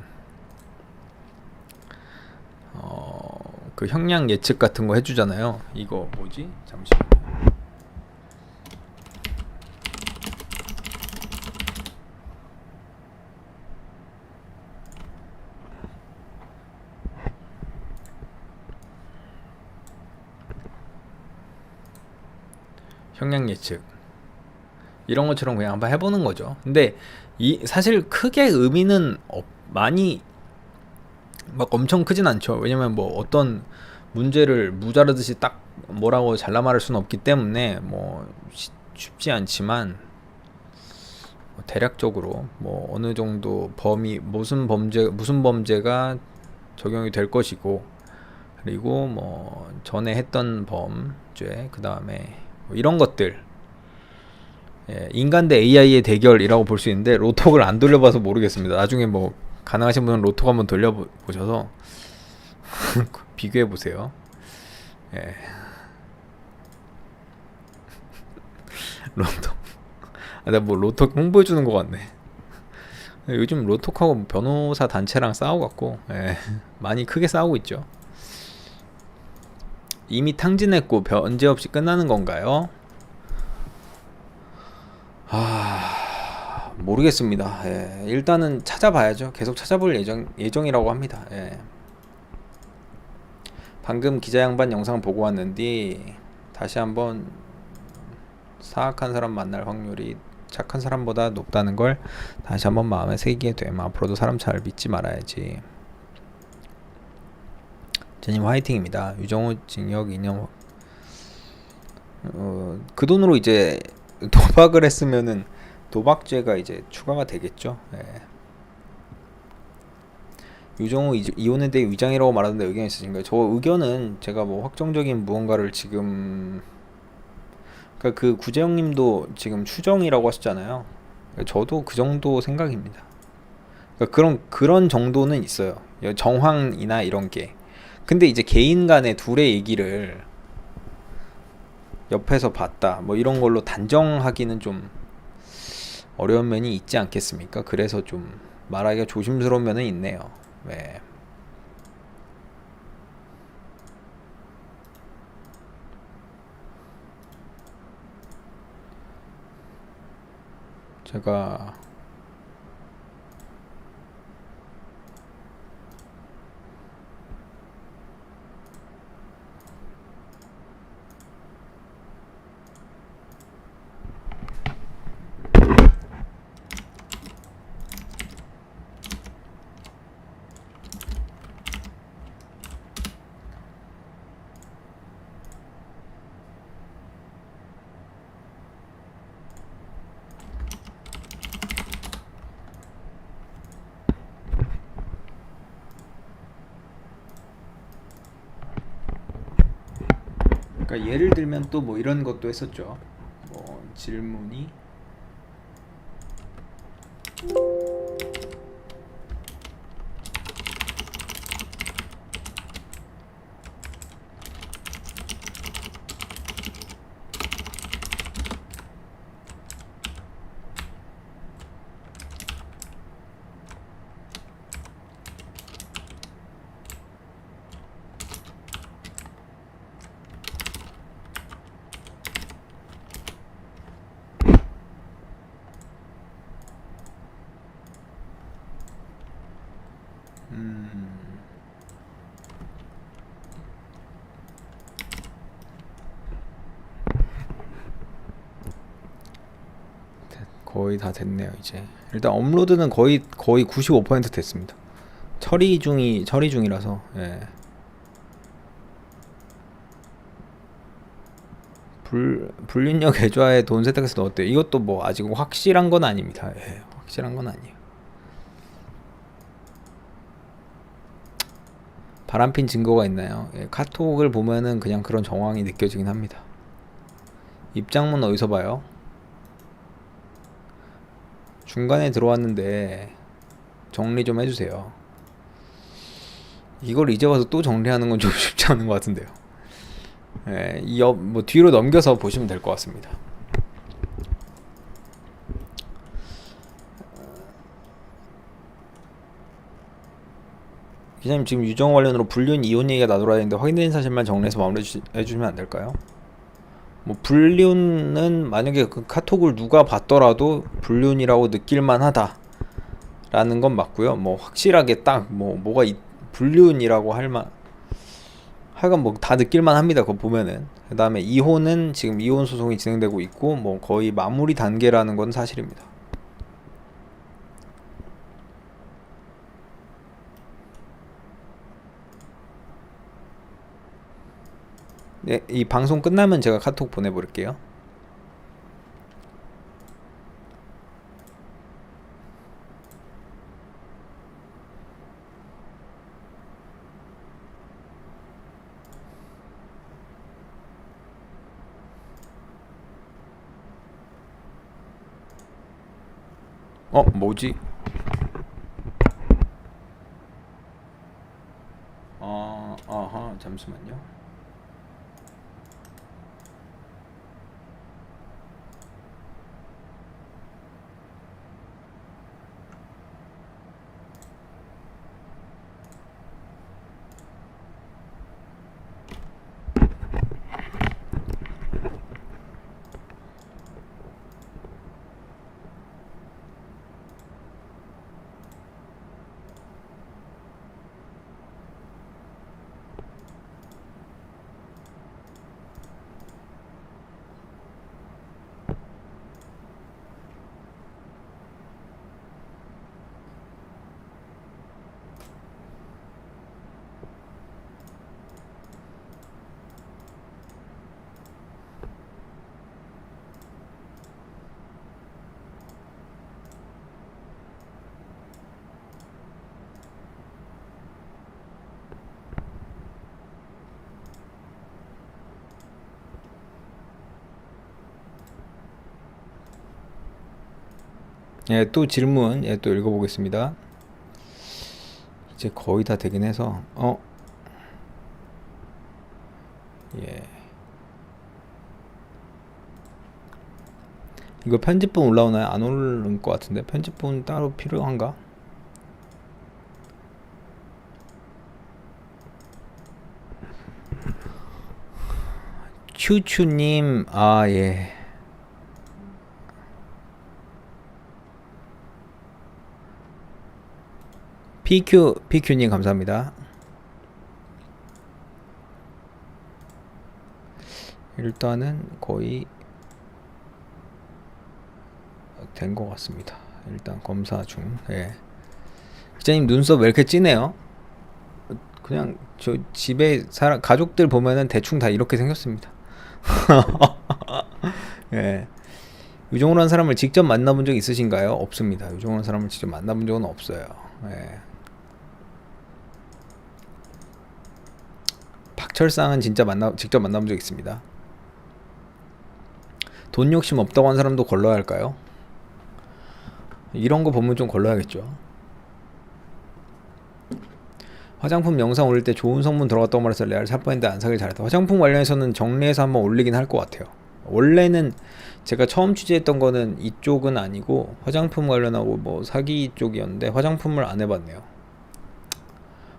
그 형량 예측 같은 거 해주잖아요. 이거 뭐지? 잠시만요. 형량 예측 이런 것처럼 그냥 한번 해보는 거죠. 근데 사실 크게 의미는 많이 막 엄청 크진 않죠. 왜냐면 뭐 어떤 문제를 무자르듯이 딱 뭐라고 잘라 말할 수는 없기 때문에 뭐 쉽지 않지만 뭐 대략적으로 뭐 어느 정도 범위 무슨 범죄가 적용이 될 것이고 그리고 뭐 전에 했던 범죄 그 다음에 뭐 이런 것들 예, 인간 대 AI의 대결이라고 볼 수 있는데 로톡을 안 돌려봐서 모르겠습니다. 나중에 뭐 가능하신 분은 로톡 한번 돌려보셔서 비교해 보세요. 예. 로톡. 아, 내가 뭐 로톡 홍보해 주는 것 같네. 요즘 로톡하고 변호사 단체랑 싸워갖고 예, 많이 크게 싸우고 있죠. 이미 탕진했고 변제 없이 끝나는 건가요? 모르겠습니다. 예, 일단은 찾아봐야죠. 계속 찾아볼 예정이라고 합니다. 예. 방금 기자 양반 영상 보고 왔는데 다시 한번 사악한 사람 만날 확률이 착한 사람보다 높다는 걸 다시 한번 마음에 새기게 됨. 앞으로도 사람 잘 믿지 말아야지. 제님 화이팅입니다. 유정호 징역 2년. 그 돈으로 이제 도박을 했으면은 도박죄가 이제 추가가 되겠죠. 예. 유정호 이혼에 대해 위장이라고 말하는데 의견 있으신가요? 저 의견은 제가 뭐 확정적인 무언가를 지금 그러니까 그 구재영님도 지금 추정이라고 하셨잖아요. 저도 그 정도 생각입니다. 그러니까 그런 정도는 있어요. 정황이나 이런 게. 근데 이제 개인 간의 둘의 얘기를 옆에서 봤다 뭐 이런 걸로 단정하기는 좀 어려운 면이 있지 않겠습니까? 그래서 좀 말하기가 조심스러운 면은 있네요. 네. 제가 그러니까 예를 들면 또 뭐 이런 것도 했었죠. 뭐 질문이 거의 다 됐네요. 이제 일단 업로드는 거의 95% 됐습니다. 처리 중이라서 예. 불륜력 애좌에 돈 세탁해서 넣었대요. 이것도 뭐 아직 확실한 건 아닙니다. 예, 확실한 건 아니에요. 바람핀 증거가 있나요? 예, 카톡을 보면은 그냥 그런 정황이 느껴지긴 합니다. 입장문 어디서 봐요? 중간에 들어왔는데 정리 좀 해주세요. 이걸 이제 와서 또 정리하는 건 좀 쉽지 않은 것 같은데요. 예, 뭐 뒤로 넘겨서 보시면 될 것 같습니다. 기자님 지금 유정 관련으로 불륜 이혼 얘기가 나돌아야 되는데 확인된 사실만 정리해서 마무리 해주시면 안 될까요? 뭐 불륜은 만약에 그 카톡을 누가 봤더라도 불륜이라고 느낄만 하다 라는 건 맞고요. 뭐 확실하게 딱 뭐가 불륜이라고 하여간 뭐 다 느낄만 합니다. 그거 보면은. 그 다음에 이혼은 지금 이혼 소송이 진행되고 있고 뭐 거의 마무리 단계라는 건 사실입니다. 네, 이 방송 끝나면 제가 카톡 보내버릴게요. 뭐지? 잠시만요. 예, 또 질문, 예, 또 읽어보겠습니다. 이제 거의 다 되긴 해서, 예. 이거 편집본 올라오나요? 안 오를 것 같은데? 편집본 따로 필요한가? 추추님, 예. PQ님 감사합니다. 일단은 거의 된 것 같습니다. 일단 검사 중. 예. 기자님 눈썹 왜 이렇게 진해요? 그냥 저 집에 가족들 보면은 대충 다 이렇게 생겼습니다. 예. 유종호라는 사람을 직접 만나본 적 있으신가요? 없습니다. 유종호라는 사람을 직접 만나본 적은 없어요. 예. 박철상은 진짜 직접 만나본 적 있습니다. 돈 욕심 없다고 한 사람도 걸러야 할까요? 이런 거 보면 좀 걸러야겠죠. 화장품 영상 올릴 때 좋은 성분 들어갔다고 말해서 레알 살 뻔했는데 안 사길 잘했다. 화장품 관련해서는 정리해서 한번 올리긴 할 것 같아요. 원래는 제가 처음 취재했던 거는 이쪽은 아니고 화장품 관련하고 뭐 사기 쪽이었는데 화장품을 안 해봤네요.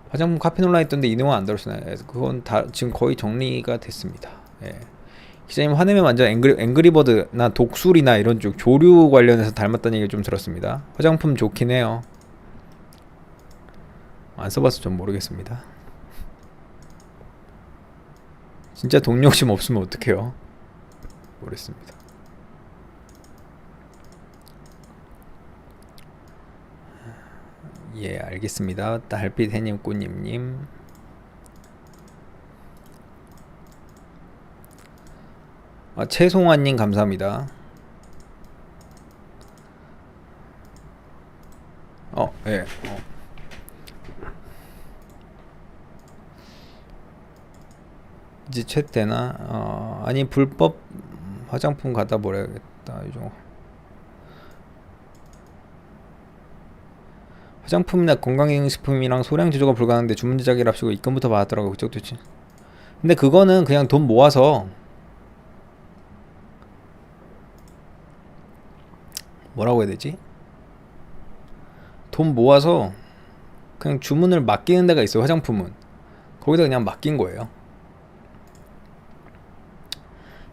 화장품 카피놀라 있던데 이 내용은 안 다뤘으나요? 그건 다 지금 거의 정리가 됐습니다. 예. 기자님 화내면 완전 앵그리버드나 독수리나 이런 쪽 조류 관련해서 닮았다는 얘기를 좀 들었습니다. 화장품 좋긴 해요. 안 써봐서 좀 모르겠습니다. 진짜 돈 욕심 없으면 어떡해요? 모르겠습니다. 예, 알겠습니다. 달빛 해님 꾸님님. 최송환님 감사합니다. 예. 이제 채되나? 아니 불법 화장품 갖다 버려야겠다. 이종 화장품이나 건강기능식품이랑 소량 제조가 불가능한데 주문 제작이랍시고 입금부터 받았더라고. 그쪽도 있지. 근데 그거는 그냥 돈 모아서 뭐라고 해야 되지? 돈 모아서 그냥 주문을 맡기는 데가 있어요. 화장품은 거기다 그냥 맡긴 거예요.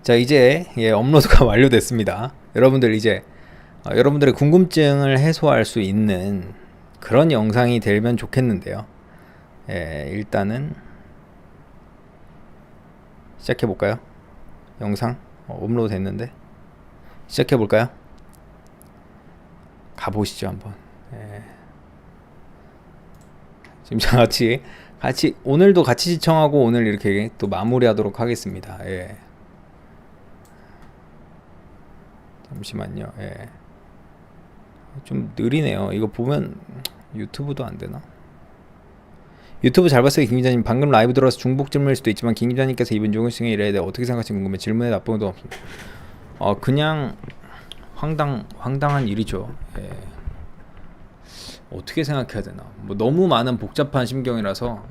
자, 이제 업로드가 완료됐습니다. 여러분들 이제 여러분들의 궁금증을 해소할 수 있는 그런 영상이 되면 좋겠는데요. 일단은 시작해 볼까요? 영상 업로드 됐는데 시작해 볼까요? 가보시죠 한번. 지금 같이 오늘도 같이 시청하고 오늘 이렇게 또 마무리하도록 하겠습니다. 잠시만요. 좀 느리네요. 이거 보면 유튜브도 안 되나? 유튜브 잘 봤어요. 김 기자님 방금 라이브 들어서 중복 질문일 수도 있지만 김 기자님께서 이번 조경식에 이래야 돼 어떻게 생각하시는지 궁금해. 질문에 나쁜 것도 없습니다. 그냥 황당한 일이죠. 어떻게 생각해야 되나? 뭐 너무 많은 복잡한 심경이라서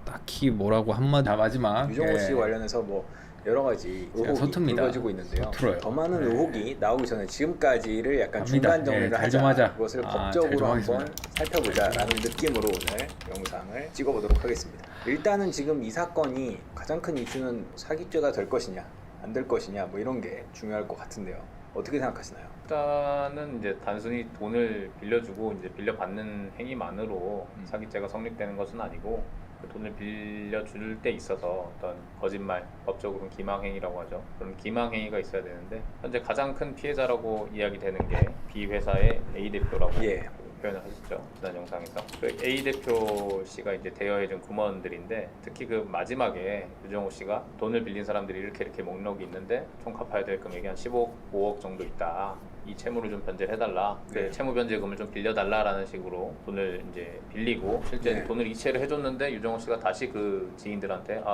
딱히 뭐라고 한마디. 자, 마지막 유정호 씨 관련해서 뭐 여러 가지 제가 의혹이 서툽니다. 불거지고 있는데요. 서툴어요. 더 많은 네. 의혹이 나오기 전에 지금까지를 약간 갑니다. 중간 정리를 잘 하자. 좀 하자. 그것을 잘 좀 법적으로 한번 하겠습니다. 살펴보자라는 느낌으로 오늘 영상을 찍어보도록 하겠습니다. 일단은 지금 이 사건이 가장 큰 이슈는 사기죄가 될 것이냐 안 될 것이냐 뭐 이런 게 중요할 것 같은데요. 어떻게 생각하시나요? 일단은 이제 단순히 돈을 빌려주고 이제 빌려받는 행위만으로 사기죄가 성립되는 것은 아니고 그 돈을 빌려줄 때 있어서 어떤 거짓말, 법적으로는 기망행위라고 하죠. 그런 기망행위가 있어야 되는데 현재 가장 큰 피해자라고 이야기되는 게 B 회사의 A 대표라고 예. 표현을 하셨죠. 지난 영상에서 그 A 대표 씨가 이제 대여해준 금원들인데 특히 그 마지막에 유정호 씨가 돈을 빌린 사람들이 이렇게 목록이 있는데 총 갚아야 될 금액이 한 15억 정도 있다. 이 채무를 좀 변제를 해달라. 그 네. 채무 변제금을 좀 빌려달라라는 식으로 돈을 이제 빌리고 실제 네. 돈을 이체를 해줬는데 유정호 씨가 다시 그 지인들한테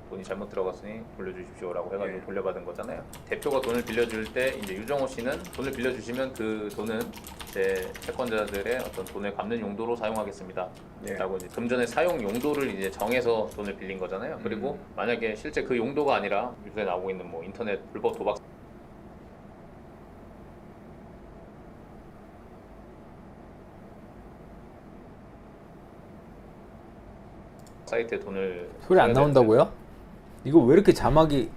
돈이 잘못 들어갔으니 돌려주십시오라고 해가지고 네. 돌려받은 거잖아요. 대표가 돈을 빌려줄 때 이제 유정호 씨는 돈을 빌려주시면 그 돈은 제 채권자들의 어떤 돈을 갚는 용도로 사용하겠습니다. 네. 라고 이제 금전의 사용 용도를 이제 정해서 돈을 빌린 거잖아요. 그리고 만약에 실제 그 용도가 아니라 요새 나오고 있는 뭐 인터넷 불법 도박 사이트에 돈을 소리 안 써야 나온다고요? 이거 왜 이렇게 자막이 되는데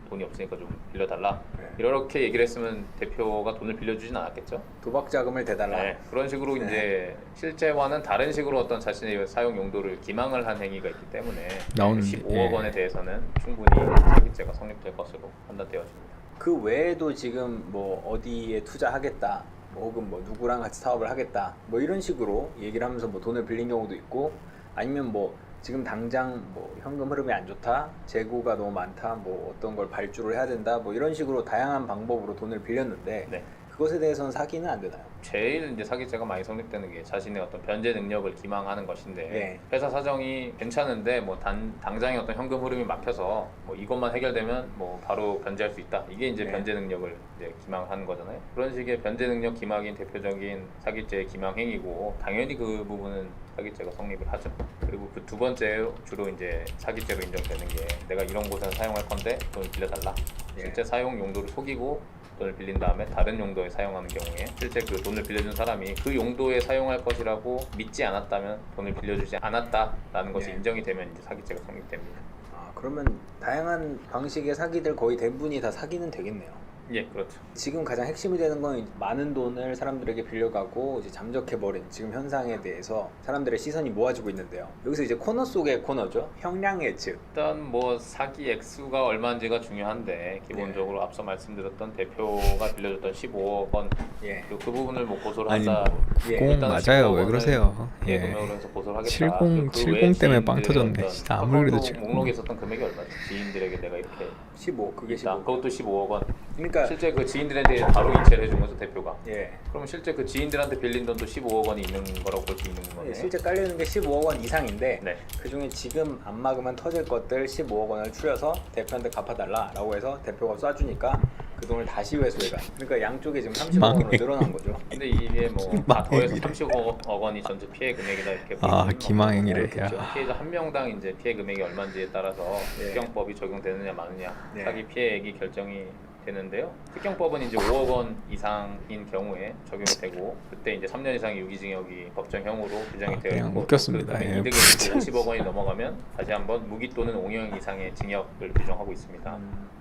돈이 없으니까 좀 빌려달라. 네. 이렇게 얘기를 했으면 대표가 돈을 빌려주진 않았겠죠. 도박 자금을 대달라. 네, 그런 식으로 네. 이제 실제와는 다른 식으로 어떤 자신의 사용 용도를 기망을 한 행위가 있기 때문에 나오는데, 15억 예. 원에 대해서는 충분히 사기죄가 성립될 것으로 판단되어집니다. 그 외에도 지금 뭐 어디에 투자하겠다 뭐 혹은 뭐 누구랑 같이 사업을 하겠다 뭐 이런 식으로 얘기를 하면서 뭐 돈을 빌린 경우도 있고 아니면 뭐 지금 당장 뭐 현금 흐름이 안 좋다 재고가 너무 많다 뭐 어떤 걸 발주를 해야 된다 뭐 이런 식으로 다양한 방법으로 돈을 빌렸는데 네. 그것에 대해서는 사기는 안 되나요? 제일 이제 사기죄가 많이 성립되는 게 자신의 어떤 변제 능력을 기망하는 것인데 네. 회사 사정이 괜찮은데 뭐 당장의 어떤 현금 흐름이 막혀서 뭐 이것만 해결되면 뭐 바로 변제할 수 있다. 이게 이제 네. 변제 능력을 이제 기망하는 거잖아요. 그런 식의 변제 능력 기망이 대표적인 사기죄의 기망 행위고 당연히 그 부분은 사기죄가 성립을 하죠. 그리고 그 두 번째 주로 이제 사기죄로 인정되는 게 내가 이런 곳에서 사용할 건데 돈을 빌려달라. 예. 실제 사용 용도를 속이고 돈을 빌린 다음에 다른 용도에 사용하는 경우에 실제 그 돈을 빌려준 사람이 그 용도에 사용할 것이라고 믿지 않았다면 돈을 빌려주지 않았다라는 것이 예. 인정이 되면 이제 사기죄가 성립됩니다. 그러면 다양한 방식의 사기들 거의 대부분이 다 사기는 되겠네요. 예, 그렇죠. 지금 가장 핵심이 되는 건 많은 돈을 사람들에게 빌려가고 이제 잠적해버린 지금 현상에 대해서 사람들의 시선이 모아지고 있는데요. 여기서 이제 코너 속의 코너죠. 형량 예측. 일단 뭐 사기 액수가 얼마인지가 중요한데 기본적으로 앞서 말씀드렸던 대표가 빌려줬던 15억 원 예. 그 부분을 뭐 고소를 아니 한다. 예, 공 일단은 맞아요. 15억 왜 그러세요? 예, 예. 금액으로 해서 고소를 하겠다. 70 그 70 외에 때문에 빵 지인들의 터졌네. 어떤 진짜 아무리 그래도 카카오톡 70. 목록에 있었던 금액이 얼마지? 지인들에게 내가 이렇게 15. 그게 있다. 15. 그것도 15억 원. 그러니까 실제 그 지인들한테 바로 이체를 해준 거죠 대표가. 예. 그러면 실제 그 지인들한테 빌린 돈도 15억 원이 있는 거라고 볼 수 있는 거네. 예, 실제 깔려있는 게 15억 원 이상인데 네. 그 중에 지금 안 막으면 터질 것들 15억 원을 추려서 대표한테 갚아달라라고 해서 대표가 쏴주니까 그 돈을 다시 회수해가. 그러니까 양쪽에 지금 30억 원으로 망해. 늘어난 거죠. 근데 이게 뭐 다 더해서 30억 원이 전체 피해 금액이다 이렇게 아, 보면 기망행위래. 그렇죠. 야. 피해자 한 명당 이제 피해 금액이 얼마인지에 따라서 네. 특경법이 적용되느냐 마느냐 네. 사기 피해액이 결정이 되는데요. 특경법은 이제 5억 원 이상인 경우에 적용이 되고 그때 이제 3년 이상의 유기징역이 법정형으로 규정이 되어 그냥 있고 웃겼습니다. 그 예. 이득이 50억 원이 넘어가면 다시 한번 무기 또는 5년 이상의 징역을 규정하고 있습니다.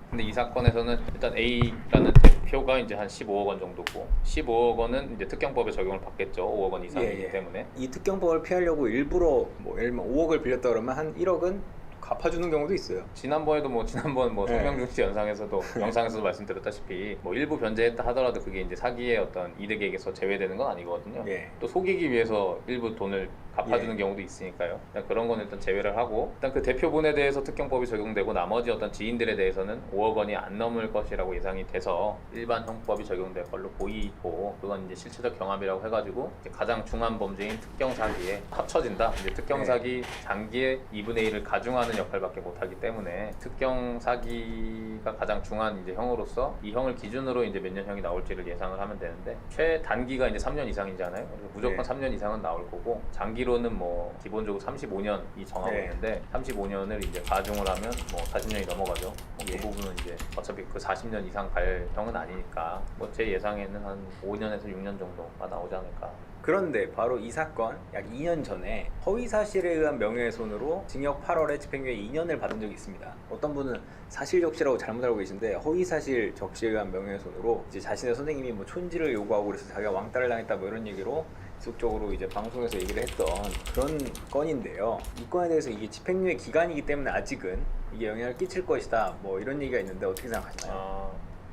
근데 이 사건에서는 일단 A라는 대표가 이제 한 15억 원 정도고 15억 원은 이제 특경법에 적용을 받겠죠. 5억 원 이상이기 예, 예. 때문에. 이 특경법을 피하려고 일부러 뭐 예를 들면 5억을 빌렸다 그러면 한 1억은 갚아주는 경우도 있어요. 지난번 뭐 네. 송명준 씨 영상에서도 말씀드렸다시피 뭐 일부 변제했다 하더라도 그게 이제 사기의 어떤 이득에게서 제외되는 건 아니거든요. 예. 또 속이기 위해서 일부 돈을 갚아주는 예. 경우도 있으니까요. 일단 그런 거는 일단 제외를 하고 일단 그 대표분에 대해서 특경법이 적용되고 나머지 어떤 지인들에 대해서는 5억 원이 안 넘을 것이라고 예상이 돼서 일반 형법이 적용될 걸로 보이고 그건 이제 실체적 경합이라고 해가지고 이제 가장 중한 범죄인 특경 사기에 합쳐진다. 이제 특경 사기 장기의 2분의 1을 가중하는 역할밖에 못하기 때문에 특경 사기가 가장 중한 이제 형으로서 이 형을 기준으로 이제 몇 년 형이 나올지를 예상을 하면 되는데 최단기가 이제 3년 이상이잖아요. 그래서 무조건 네. 3년 이상은 나올 거고 장기로는 뭐 기본적으로 35년이 정하고 네. 있는데 35년을 이제 가중을 하면 뭐 40년이 넘어가죠. 뭐 예. 그 부분은 이제 어차피 그 40년 이상 갈 형은 아니니까 뭐 제 예상에는 한 5년에서 6년 정도가 나오지 않을까. 그런데 바로 이 사건 약 2년 전에 허위사실에 의한 명예훼손으로 징역 8월에 집행유예 2년을 받은 적이 있습니다. 어떤 분은 사실 적시라고 잘못 알고 계신데 허위사실 적시에 의한 명예훼손으로 이제 자신의 선생님이 뭐 촌지를 요구하고 그래서 자기가 왕따를 당했다 뭐 이런 얘기로 지속적으로 이제 방송에서 얘기를 했던 그런 건인데요. 이 건에 대해서 이게 집행유예 기간이기 때문에 아직은 이게 영향을 끼칠 것이다 뭐 이런 얘기가 있는데 어떻게 생각하시나요?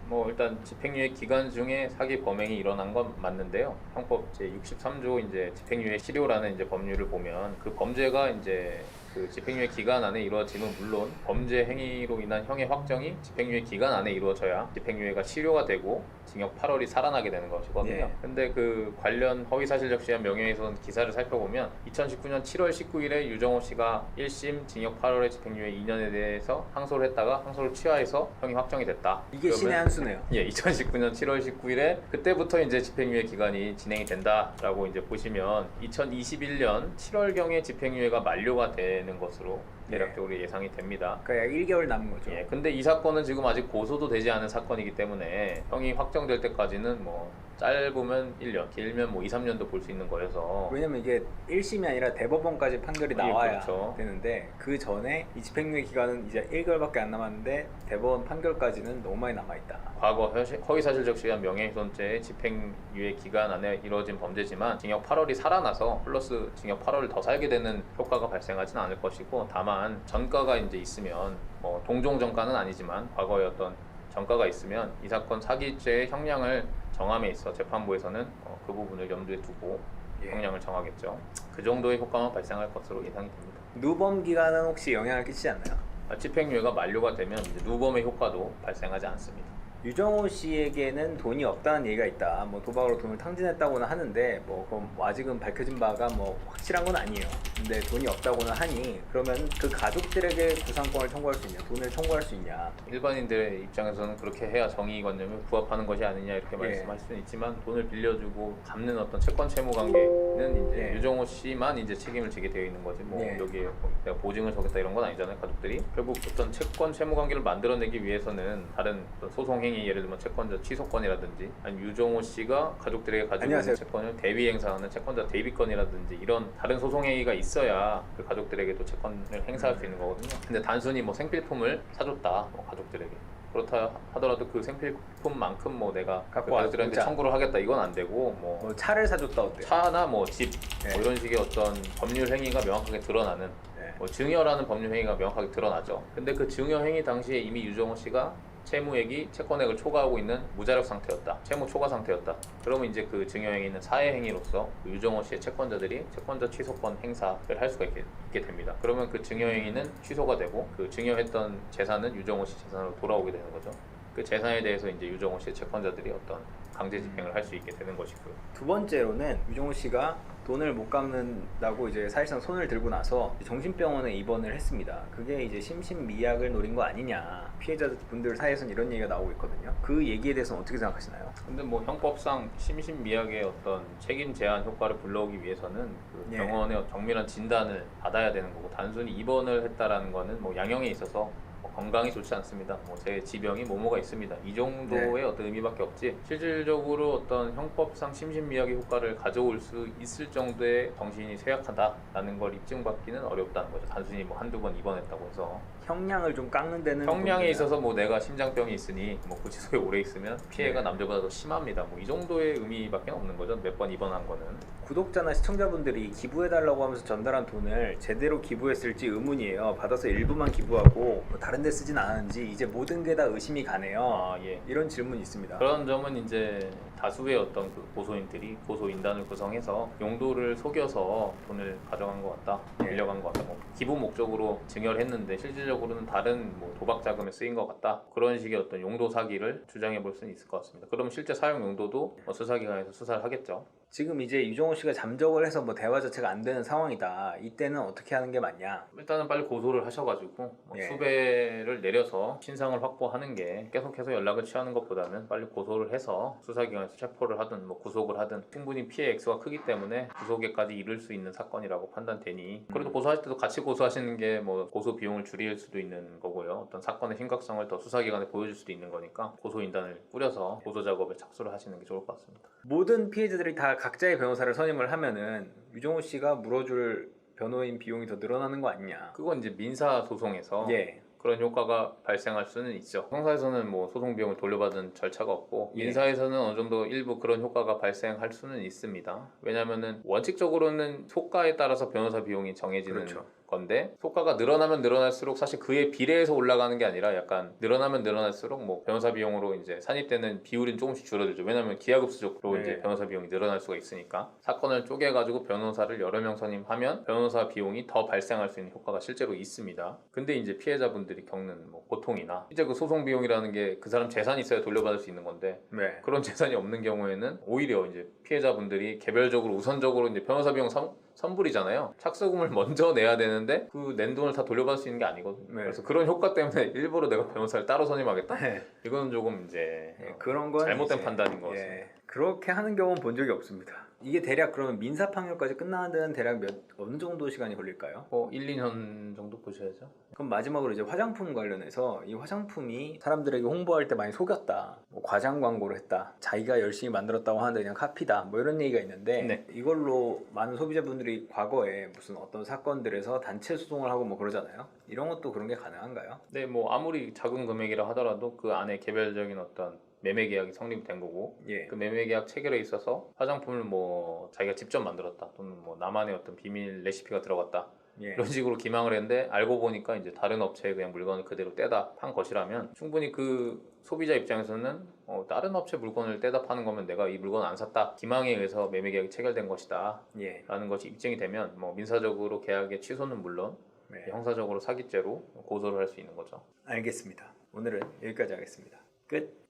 뭐 일단 집행유예 기간 중에 사기 범행이 일어난 건 맞는데요. 형법 제 63조 이제 집행유예 실효라는 이제 법률을 보면 그 범죄가 이제 그 집행유예 기간 안에 이루어지면 물론 범죄 행위로 인한 형의 확정이 집행유예 기간 안에 이루어져야 집행유예가 실효가 되고 징역 8월이 살아나게 되는 것이거든요. 예. 근데 그 관련 허위사실 적시한 명예훼손 기사를 살펴보면 2019년 7월 19일에 유정호 씨가 1심 징역 8월의 집행유예 2년에 대해서 항소를 했다가 항소를 취하해서 형이 확정이 됐다. 이게 신의 한 수네요. 예, 2019년 7월 19일에 그때부터 이제 집행유예 기간이 진행이 된다라고 이제 보시면 2021년 7월경에 집행유예가 만료가 되는 것으로 대략적으로 예상이 됩니다. 그러니까 약 1개월 남은 거죠. 예, 근데 이 사건은 지금 아직 고소도 되지 않은 사건이기 때문에 형이 확정될 때까지는 뭐 짧으면 1년, 길면 뭐 2, 3년도 볼 수 있는 거여서 왜냐면 이게 1심이 아니라 대법원까지 판결이 나와야 그렇죠. 되는데 그 전에 이 집행유예 기간은 이제 1개월밖에 안 남았는데 대법원 판결까지는 너무 많이 남아있다. 과거 허위사실 적시한 명예훼손죄의 집행유예 기간 안에 이루어진 범죄지만 징역 8월이 살아나서 플러스 징역 8월을 더 살게 되는 효과가 발생하지는 않을 것이고 다만 전과가 이제 있으면 뭐 동종 전과는 아니지만 과거의 어떤 전과가 있으면 이 사건 사기죄의 형량을 정함에 있어 재판부에서는 그 부분을 염두에 두고 예. 형량을 정하겠죠. 그 정도의 효과만 발생할 것으로 예상이 됩니다. 누범 기간은 혹시 영향을 끼치지 않나요? 집행유예가 만료가 되면 이제 누범의 효과도 발생하지 않습니다. 유정호 씨에게는 돈이 없다는 얘기가 있다. 뭐 도박으로 돈을 탕진했다고는 하는데 뭐 그건 뭐 아직은 밝혀진 바가 뭐 확실한 건 아니에요. 근데 돈이 없다고는 하니 그러면 그 가족들에게 구상권을 청구할 수 있냐, 돈을 청구할 수 있냐? 일반인들의 입장에서는 그렇게 해야 정의관념에 부합하는 것이 아니냐 이렇게 예. 말씀할 수는 있지만 돈을 빌려주고 갚는 어떤 채권 채무 관계는 이제 예. 유정호 씨만 이제 책임을 지게 되어 있는 거지 뭐 예. 여기에 뭐 내가 보증을 서겠다 이런 건 아니잖아요. 가족들이 결국 어떤 채권 채무 관계를 만들어내기 위해서는 다른 어떤 소송 행위 예를 들면 채권자 취소권이라든지 아니면 유정호 씨가 가족들에게 가지고 안녕하세요. 있는 채권을 대위 행사하는 채권자 대위권이라든지 이런 다른 소송 행위가 있어야 그 가족들에게도 채권을 행사할 수 있는 거거든요. 근데 단순히 뭐 생필품을 사줬다 뭐 가족들에게 그렇다 하더라도 그 생필품만큼 뭐 내가 갖고 그 가족들한테 와서 청구를 하겠다 이건 안 되고 뭐 뭐 차를 사줬다 어때요? 차나 뭐 집 네. 뭐 이런 식의 어떤 법률 행위가 명확하게 드러나는 네. 뭐 증여라는 법률 행위가 명확하게 드러나죠. 근데 그 증여 행위 당시에 이미 유정호 씨가 채무액이 채권액을 초과하고 있는 무자력 상태였다. 채무 초과 상태였다. 그러면 이제 그 증여 행위는 사회 행위로서 그 유정호 씨의 채권자들이 채권자 취소권 행사를 할 수가 있게 됩니다. 그러면 그 증여 행위는 취소가 되고 그 증여했던 재산은 유정호 씨 재산으로 돌아오게 되는 거죠. 그 재산에 대해서 이제 유정호 씨의 채권자들이 어떤 강제 집행을 할 수 있게 되는 것이고요. 두 번째로는 유정호 씨가 돈을 못 갚는다고 이제 사실상 손을 들고 나서 정신병원에 입원을 했습니다. 그게 이제 심신미약을 노린 거 아니냐. 피해자분들 사이에서는 이런 얘기가 나오고 있거든요. 그 얘기에 대해서는 어떻게 생각하시나요? 근데 뭐 형법상 심신미약의 어떤 책임 제한 효과를 불러오기 위해서는 그 예. 병원의 정밀한 진단을 받아야 되는 거고 단순히 입원을 했다라는 거는 뭐 양형에 있어서 건강이 좋지 않습니다. 뭐 제 지병이 뭐뭐가 있습니다. 이 정도의 네. 어떤 의미밖에 없지 실질적으로 어떤 형법상 심신미약의 효과를 가져올 수 있을 정도의 정신이 쇠약하다라는 걸 입증받기는 어렵다는 거죠. 단순히 뭐 한두 번 입원했다고 해서 형량을 좀 깎는 데는 형량에 좀 있어서 뭐 내가 심장병이 있으니 뭐 구치소에 오래 있으면 피해가 네. 남들보다 더 심합니다. 뭐 이 정도의 의미밖에 없는 거죠. 몇 번 입원한 거는. 구독자나 시청자분들이 기부해달라고 하면서 전달한 돈을 제대로 기부했을지 의문이에요. 받아서 일부만 기부하고 뭐 다른 데 데 쓰진 않았는지 이제 모든 게 다 의심이 가네요. 아, 예. 이런 질문이 있습니다. 그런 점은 이제 다수의 어떤 그 고소인들이 고소인단을 구성해서 용도를 속여서 돈을 가져간 것 같다, 예. 빌려간 것 같다. 뭐 기부 목적으로 증여를 했는데 실질적으로는 다른 뭐 도박 자금에 쓰인 것 같다. 그런 식의 어떤 용도 사기를 주장해 볼 수는 있을 것 같습니다. 그럼 실제 사용 용도도 수사기관에서 수사를 하겠죠. 지금 이제 유정호 씨가 잠적을 해서 뭐 대화 자체가 안 되는 상황이다. 이때는 어떻게 하는 게 맞냐? 일단은 빨리 고소를 하셔가지고 뭐 예. 수배를 내려서 신상을 확보하는 게 계속해서 연락을 취하는 것보다는 빨리 고소를 해서 수사기관에서 체포를 하든 뭐 구속을 하든 충분히 피해 액수가 크기 때문에 구속에까지 이를 수 있는 사건이라고 판단되니 그래도 고소하실 때도 같이 고소하시는 게 뭐 고소 비용을 줄일 수도 있는 거고요. 어떤 사건의 심각성을 더 수사기관에 보여줄 수도 있는 거니까 고소인단을 꾸려서 고소 작업에 착수를 하시는 게 좋을 것 같습니다. 모든 피해자들이 다 각자의 변호사를 선임을 하면은 유정호 씨가 물어줄 변호인 비용이 더 늘어나는 거 아니냐? 그건 이제 민사 소송에서 예. 그런 효과가 발생할 수는 있죠. 형사에서는 뭐 소송 비용을 돌려받은 절차가 없고 예. 민사에서는 어느 정도 일부 그런 효과가 발생할 수는 있습니다. 왜냐하면은 원칙적으로는 효과에 따라서 변호사 비용이 정해지는 그렇죠. 건데 효과가 늘어나면 늘어날수록 사실 그에 비례해서 올라가는 게 아니라 약간 늘어나면 늘어날수록 뭐 변호사 비용으로 이제 산입되는 비율은 조금씩 줄어들죠. 왜냐하면 기하급수적으로 네. 이제 변호사 비용이 늘어날 수가 있으니까 사건을 쪼개가지고 변호사를 여러 명 선임하면 변호사 비용이 더 발생할 수 있는 효과가 실제로 있습니다. 근데 이제 피해자분들이 겪는 뭐 고통이나 이제 그 소송 비용이라는 게 그 사람 재산이 있어야 돌려받을 수 있는 건데 네. 그런 재산이 없는 경우에는 오히려 이제 피해자분들이 개별적으로 우선적으로 이제 변호사 비용 선불이잖아요. 착수금을 먼저 내야 되는데 그 낸 돈을 다 돌려받을 수 있는 게 아니거든요. 네. 그래서 그런 효과 때문에 일부러 내가 변호사를 따로 선임하겠다? 네. 이건 조금 이제 예, 그런 건 잘못된 이제, 판단인 것 같습니다. 예, 그렇게 하는 경우는 본 적이 없습니다. 이게 대략 그러면 민사 판결까지 끝나는 데는 대략 어느 정도 시간이 걸릴까요? 1, 2년 정도 보셔야죠. 그럼 마지막으로 이제 화장품 관련해서 이 화장품이 사람들에게 홍보할 때 많이 속였다, 뭐 과장 광고를 했다, 자기가 열심히 만들었다고 하는데 그냥 카피다, 뭐 이런 얘기가 있는데 네. 이걸로 많은 소비자분들이 과거에 무슨 어떤 사건들에서 단체 소송을 하고 뭐 그러잖아요. 이런 것도 그런 게 가능한가요? 네, 뭐 아무리 작은 금액이라 하더라도 그 안에 개별적인 어떤 매매 계약이 성립된 거고 예. 그 매매 계약 체결에 있어서 화장품을 뭐 자기가 직접 만들었다 또는 뭐 나만의 어떤 비밀 레시피가 들어갔다 예. 이런 식으로 기망을 했는데 알고 보니까 이제 다른 업체에 그냥 물건을 그대로 떼다 판 것이라면 충분히 그 소비자 입장에서는 다른 업체 물건을 떼다 파는 거면 내가 이 물건 안 샀다 기망에 의해서 매매 계약이 체결된 것이다 예. 라는 것이 입증이 되면 뭐 민사적으로 계약의 취소는 물론 네. 형사적으로 사기죄로 고소를 할 수 있는 거죠. 알겠습니다. 오늘은 여기까지 하겠습니다. 끝.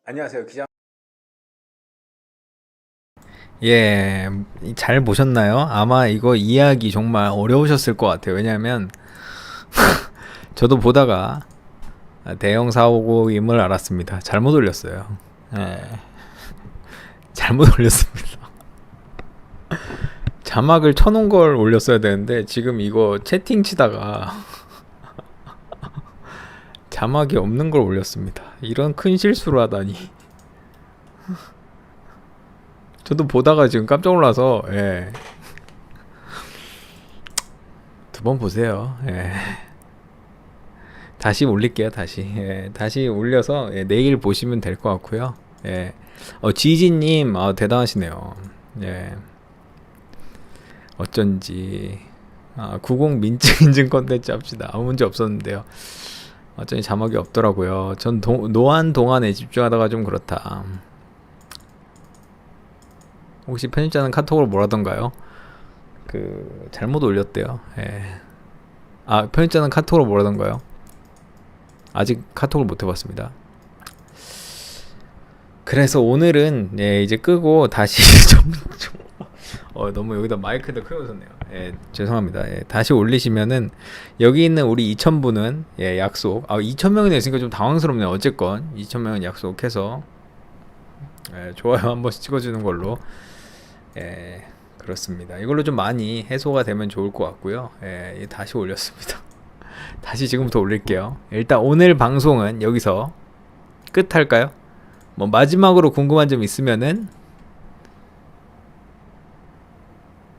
안녕하세요. 기자. 예, 잘 보셨나요? 아마 이거 이해하기 정말 어려우셨을 것 같아요. 왜냐하면 저도 보다가 대형 사고임을 알았습니다. 잘못 올렸어요. 예, 잘못 올렸습니다. 자막을 쳐놓은 걸 올렸어야 되는데 지금 이거 채팅 치다가 자막이 없는 걸 올렸습니다. 이런 큰 실수를 하다니. 저도 보다가 지금 깜짝 놀라서 예. 두 번 보세요. 예. 다시 올릴게요. 다시. 예. 다시 올려서 내일 보시면 될 것 같고요. 예. 지지님 대단하시네요. 예. 어쩐지 90 민증 인증 컨텐츠 합시다. 아무 문제 없었는데요. 어쩐지 자막이 없더라고요. 전 노안 동안에 집중하다가 좀 그렇다. 혹시 편집자는 카톡으로 뭐라던가요? 잘못 올렸대요. 예. 편집자는 카톡으로 뭐라던가요? 아직 카톡을 못 해봤습니다. 그래서 오늘은 이제 끄고 다시 너무 여기다 마이크도 크게 웃었네요. 예, 죄송합니다. 예, 다시 올리시면은 여기 있는 우리 2,000분은 약속. 2,000명이나 있으니까 좀 당황스럽네요. 어쨌건 2,000명은 약속해서 좋아요 한 번씩 찍어주는 걸로. 그렇습니다. 이걸로 좀 많이 해소가 되면 좋을 것 같고요. 다시 올렸습니다. 다시 지금부터 올릴게요. 일단 오늘 방송은 여기서 끝할까요? 뭐 마지막으로 궁금한 점 있으면은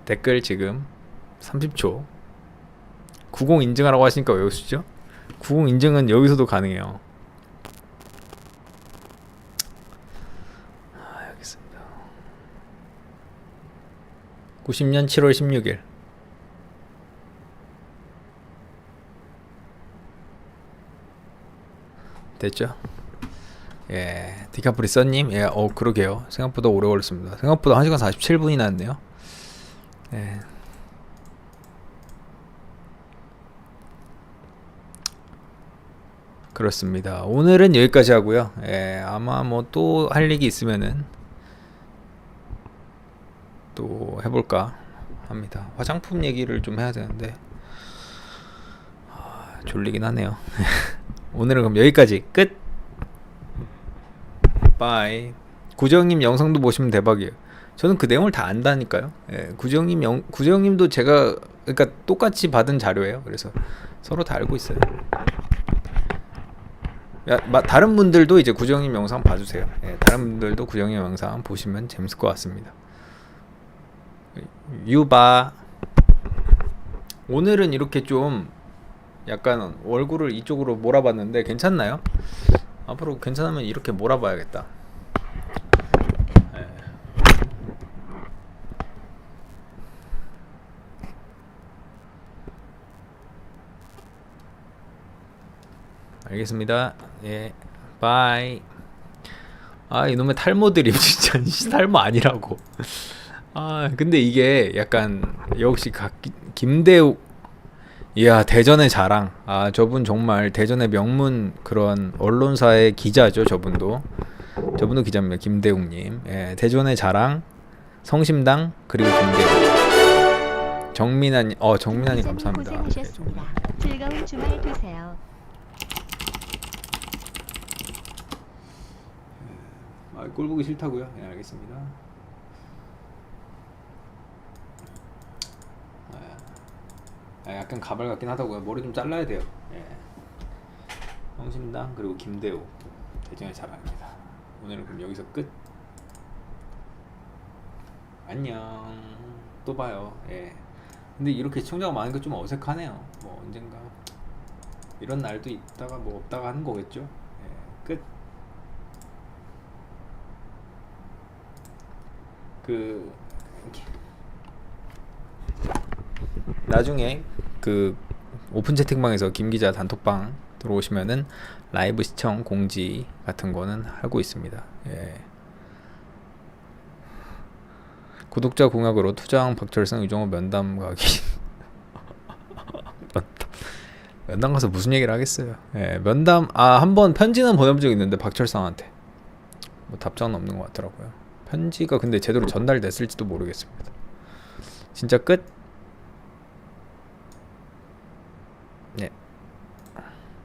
댓글 지금 30초 90 인증하라고 하시니까 왜 웃으시죠? 90 인증은 여기서도 가능해요. 알겠습니다. 90년 7월 16일 됐죠? 예, 디카프리 써님, 예, 그러게요. 생각보다 오래 걸렸습니다. 생각보다 1시간 47분이 났네요. 예. 그렇습니다. 오늘은 여기까지 하고요. 예, 아마 뭐 또 할 얘기 있으면은 또 해볼까 합니다. 화장품 얘기를 좀 해야 되는데 졸리긴 하네요. 오늘은 그럼 여기까지 끝. 바이. 구정님 영상도 보시면 대박이에요. 저는 그 내용을 다 안다니까요. 예, 구정님도 제가 그러니까 똑같이 받은 자료예요. 그래서 서로 다 알고 있어요. 다른 분들도 이제 구정님 영상 봐주세요. 예, 다른 분들도 구정님 영상 보시면 재밌을 것 같습니다. 유바. 오늘은 이렇게 좀 약간 얼굴을 이쪽으로 몰아봤는데 괜찮나요? 앞으로 괜찮으면 이렇게 몰아봐야겠다. 예. 알겠습니다. 예, 바이. 이놈의 탈모 드립 진짜 탈모 아니라고. 근데 이게 약간 역시 김대욱. 이야, 대전의 자랑. 저분 정말 대전의 명문 그런 언론사의 기자죠. 저분도 기자입니다. 김대욱님. 예, 대전의 자랑, 성심당, 그리고 김대욱. 정민아님 감사합니다. 고생하셨습니다. 즐거운 주말 되세요. 꼴 보기 싫다고요? 네, 알겠습니다. 약간 가발 같긴 하다고요. 머리 좀 잘라야 돼요. 예. 성심당 그리고 김대우 대전의 자랑입니다. 오늘은 그럼 여기서 끝. 안녕. 또 봐요. 예. 근데 이렇게 시청자가 많은 게 좀 어색하네요. 뭐 언젠가 이런 날도 있다가 뭐 없다가 하는 거겠죠. 예. 끝. 나중에 그 오픈 채팅방에서 김 기자 단톡방 들어오시면은 라이브 시청 공지 같은 거는 하고 있습니다. 예. 구독자 공약으로 투자왕 박철성 유정호 면담 가기. 면담 가서 무슨 얘기를 하겠어요. 예, 면담 한번 편지는 보내본 적 있는데 박철성한테 뭐 답장은 없는 것 같더라고요. 편지가 근데 제대로 전달됐을지도 모르겠습니다. 진짜 끝.